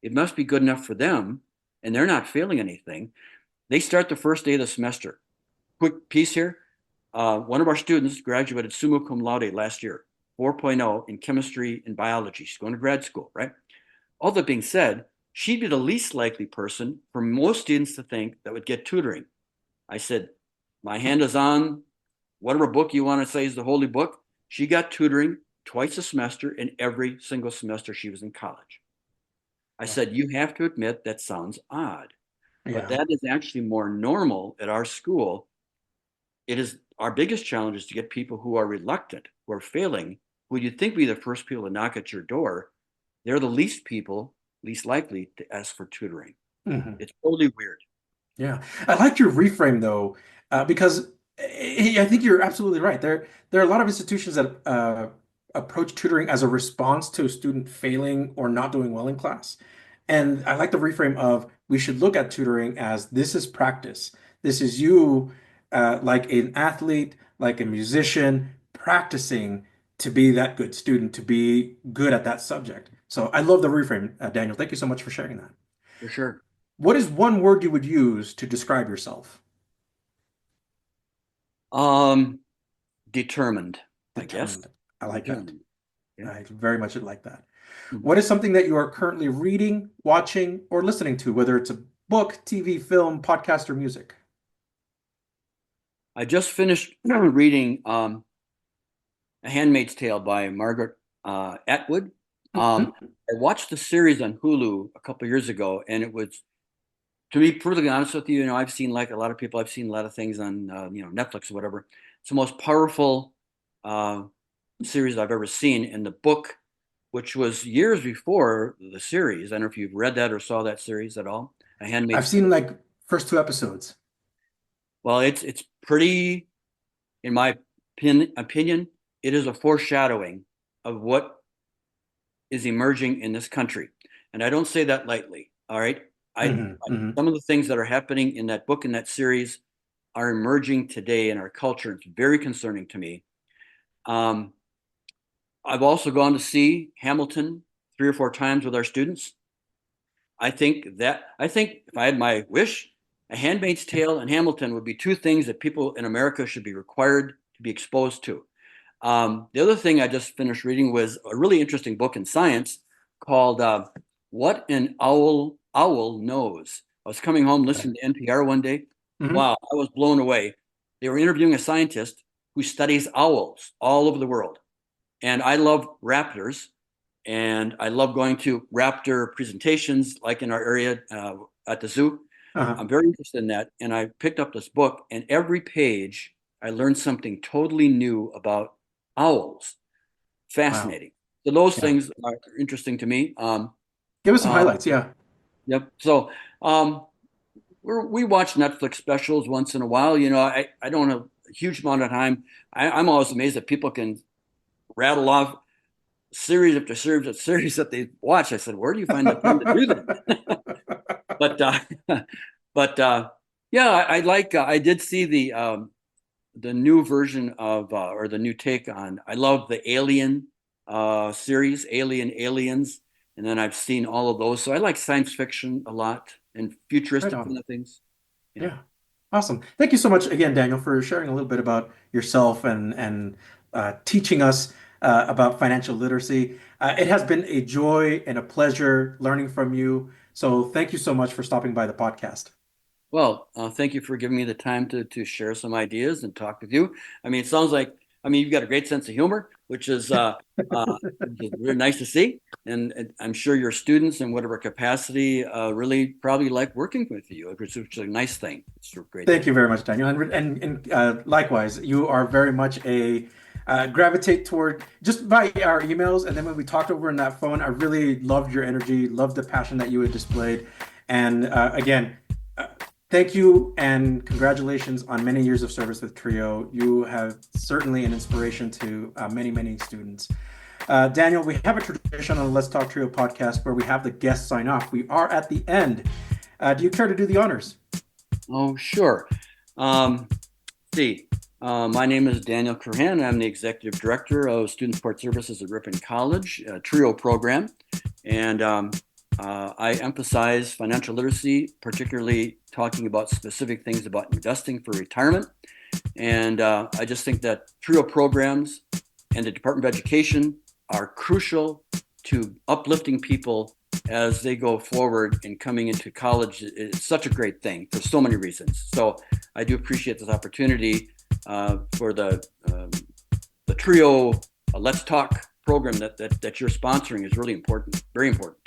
it must be good enough for them. And they're not failing anything. They start the first day of the semester. Quick piece here. One of our students graduated summa cum laude last year, 4.0 in chemistry and biology. She's going to grad school, right? All that being said, she'd be the least likely person for most students to think that would get tutoring. I said, my hand is on whatever book you want to say is the holy book. She got tutoring twice a semester in every single semester she was in college. I said, you have to admit that sounds odd, but Yeah. that is actually more normal at our school. It is our biggest challenge is to get people who are reluctant, who are failing, who you think would be the first people to knock at your door. They're the least likely to ask for tutoring. Mhm. It's totally weird. Yeah, I like your reframe though, because I think you're absolutely right. There are a lot of institutions that approach tutoring as a response to a student failing or not doing well in class. And I like the reframe of we should look at tutoring as this is practice. This is you, like an athlete, like a musician, practicing to be that good student, to be good at that subject. So I love the reframe, Daniel. Thank you so much for sharing that. For sure. What is one word you would use to describe yourself? Um, Determined, I guess. Determined. I like that. Determined. Yeah. I very much like that. Mhm. What is something that you are currently reading, watching, or listening to, whether it's a book, TV, film, podcast, or music? I just finished reading A Handmaid's Tale by Margaret Atwood. Mhm. I watched the series on Hulu a couple years ago, and it was, to be perfectly honest with you, I've seen like a lot of people, I've seen a lot of things on Netflix or whatever. It's the most powerful uh, series I've ever seen. And the book, which was years before the series, I don't know if you've read that or saw that series at all. A I've Handmaid's Tale. seen like first two episodes. Well, it's pretty, in my opinion, it is a foreshadowing of what is emerging in this country. And I don't say that lightly. All right. Hmm. Hmm. Some of the things that are happening in that book, in that series, are emerging today in our culture. It's very concerning to me. Um, I've also gone to see Hamilton 3 or 4 times with our students. I think if I had my wish, A Handmaid's Tale and Hamilton would be two things that people in America should be required to be exposed to. The other thing I just finished reading was a really interesting book in science called "What an Owl Knows." I was coming home listening to NPR one day. Hmm. Wow, I was blown away. They were interviewing a scientist who studies owls all over the world, and I love raptors, and I love going to raptor presentations, like in our area at the zoo. Uh-huh. I'm very interested in that, and I picked up this book, and every page I learned something totally new about owls. Wow. Fascinating. So those Yeah. things are interesting to me. Give us some Uh, highlights. Yeah. yep. So um, we watch Netflix specials once in a while. I don't have a huge amount of time. I'm always amazed that people can rattle off series after series after series that they watch. I said, where do you find the time to do that? But but yeah, I like. I did see the new version of or the new take on. I love the Alien series, Aliens, and then I've seen all of those. So I like science fiction a lot and Right futuristic kind on. of things. Yeah. Yeah. Awesome. Thank you so much again, Daniel, for sharing a little bit about yourself and teaching us about financial literacy. It has been a joy and a pleasure learning from you. So thank you so much for stopping by the podcast. Well, thank you for giving me the time to share some ideas and talk with you. I mean, it sounds like, you've got a great sense of humor, which is really nice to see. And I'm sure your students in whatever capacity really probably like working with you, which is a nice thing. It's a great Thank thing. you very much, Daniel. And likewise, you are very much a gravitate toward just by our emails. And then when we talked over on that phone, I really loved your energy, loved the passion that you had displayed. And again, thank you and congratulations on many years of service with Trio. You have certainly an inspiration to many, many students. Daniel, we have a tradition on the Let's Talk Trio podcast where we have the guests sign off. We are at the end. Do you care to do the honors? Oh, sure. My name is Daniel Krhin. I'm the Executive Director of Student Support Services at Ripon College, a TRIO program. And I emphasize financial literacy, particularly talking about specific things about investing for retirement. And I just think that TRIO programs and the Department of Education are crucial to uplifting people as they go forward in coming into college. It's such a great thing for so many reasons. So I do appreciate this opportunity for the TRIO Let's Talk program that you're sponsoring is really important, very important.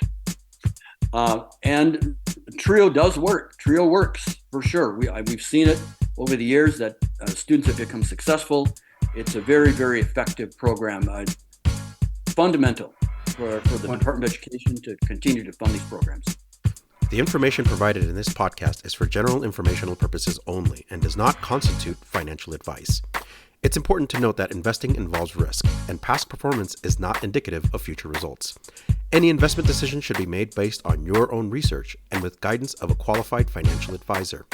And TRIO does work. TRIO works for sure. We've seen it over the years that students have become successful. It's a very, very effective program, fundamental for the Department of Education to continue to fund these programs. The information provided in this podcast is for general informational purposes only and does not constitute financial advice. It's important to note that investing involves risk, and past performance is not indicative of future results. Any investment decision should be made based on your own research and with guidance of a qualified financial advisor.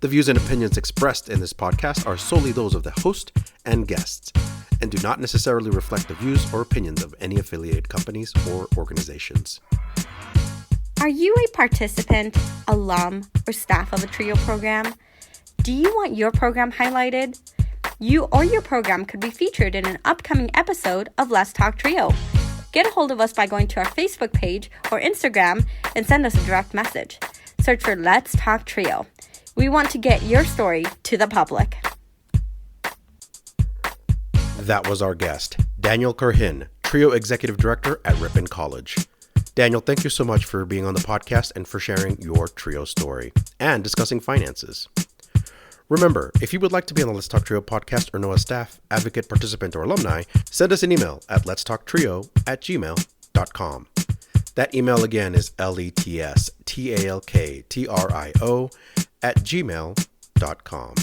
The views and opinions expressed in this podcast are solely those of the host and guests, and do not necessarily reflect the views or opinions of any affiliated companies or organizations. Are you a participant, alum, or staff of a TRIO program? Do you want your program highlighted? You or your program could be featured in an upcoming episode of Let's Talk TRIO. Get a hold of us by going to our Facebook page or Instagram and send us a direct message. Search for Let's Talk TRIO. We want to get your story to the public. That was our guest, Daniel Krhin, TRIO Executive Director at Ripon College. Daniel, thank you so much for being on the podcast and for sharing your TRIO story and discussing finances. Remember, if you would like to be on the Let's Talk TRIO podcast or know a staff, advocate, participant, or alumni, send us an email at letstalktrio@gmail.com. That email again is letstalktrio@gmail.com.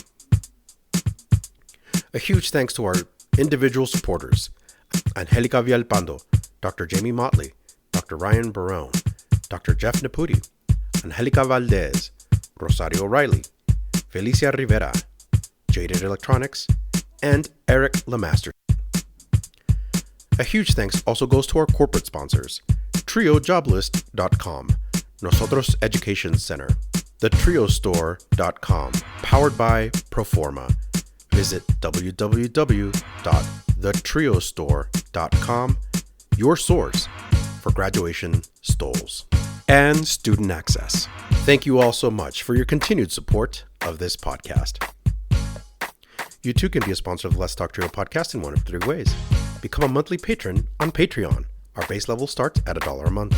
A huge thanks to our individual supporters, Angelica Villalpando, Dr. Jamie Motley, Dr. Ryan Barone, Dr. Jeff Naputi, Angelica Valdez, Rosario Riley, Felicia Rivera, Jaded Electronics, and Eric Lemaster. A huge thanks also goes to our corporate sponsors, TRIOJoblist.com, Nosotros Education Center, thetriostore.com, powered by Proforma. Visit www.thetriostore.com, your source for graduation stoles. And Student Access. Thank you all so much for your continued support of this podcast. You too can be a sponsor of the Let's Talk TRIO podcast in one of three ways. Become a monthly patron on Patreon. Our base level starts at $1 a month.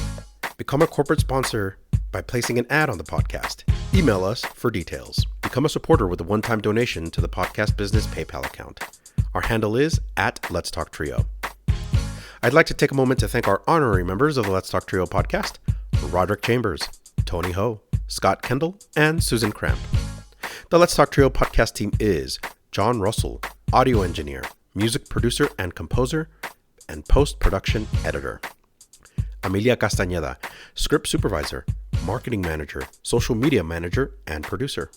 Become a corporate sponsor by placing an ad on the podcast. Email us for details. Become a supporter with a one-time donation to the podcast business PayPal account. Our handle is @Let'sTalkTrio. I'd like to take a moment to thank our honorary members of the Let's Talk TRIO podcast, Roderick Chambers, Tony Ho, Scott Kendall, and Susan Cramp. The Let's Talk TRIO podcast team is John Russell, audio engineer, music producer and composer, and post-production editor. Amelia Castañeda, script supervisor, marketing manager, social media manager, and producer.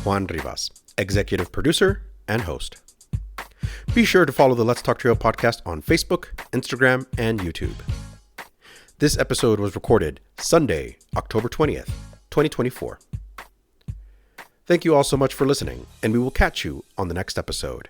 Juan Rivas, executive producer and host. Be sure to follow the Let's Talk TRIO podcast on Facebook, Instagram, and YouTube. This episode was recorded Sunday, October 20th, 2024. Thank you all so much for listening, and we will catch you on the next episode.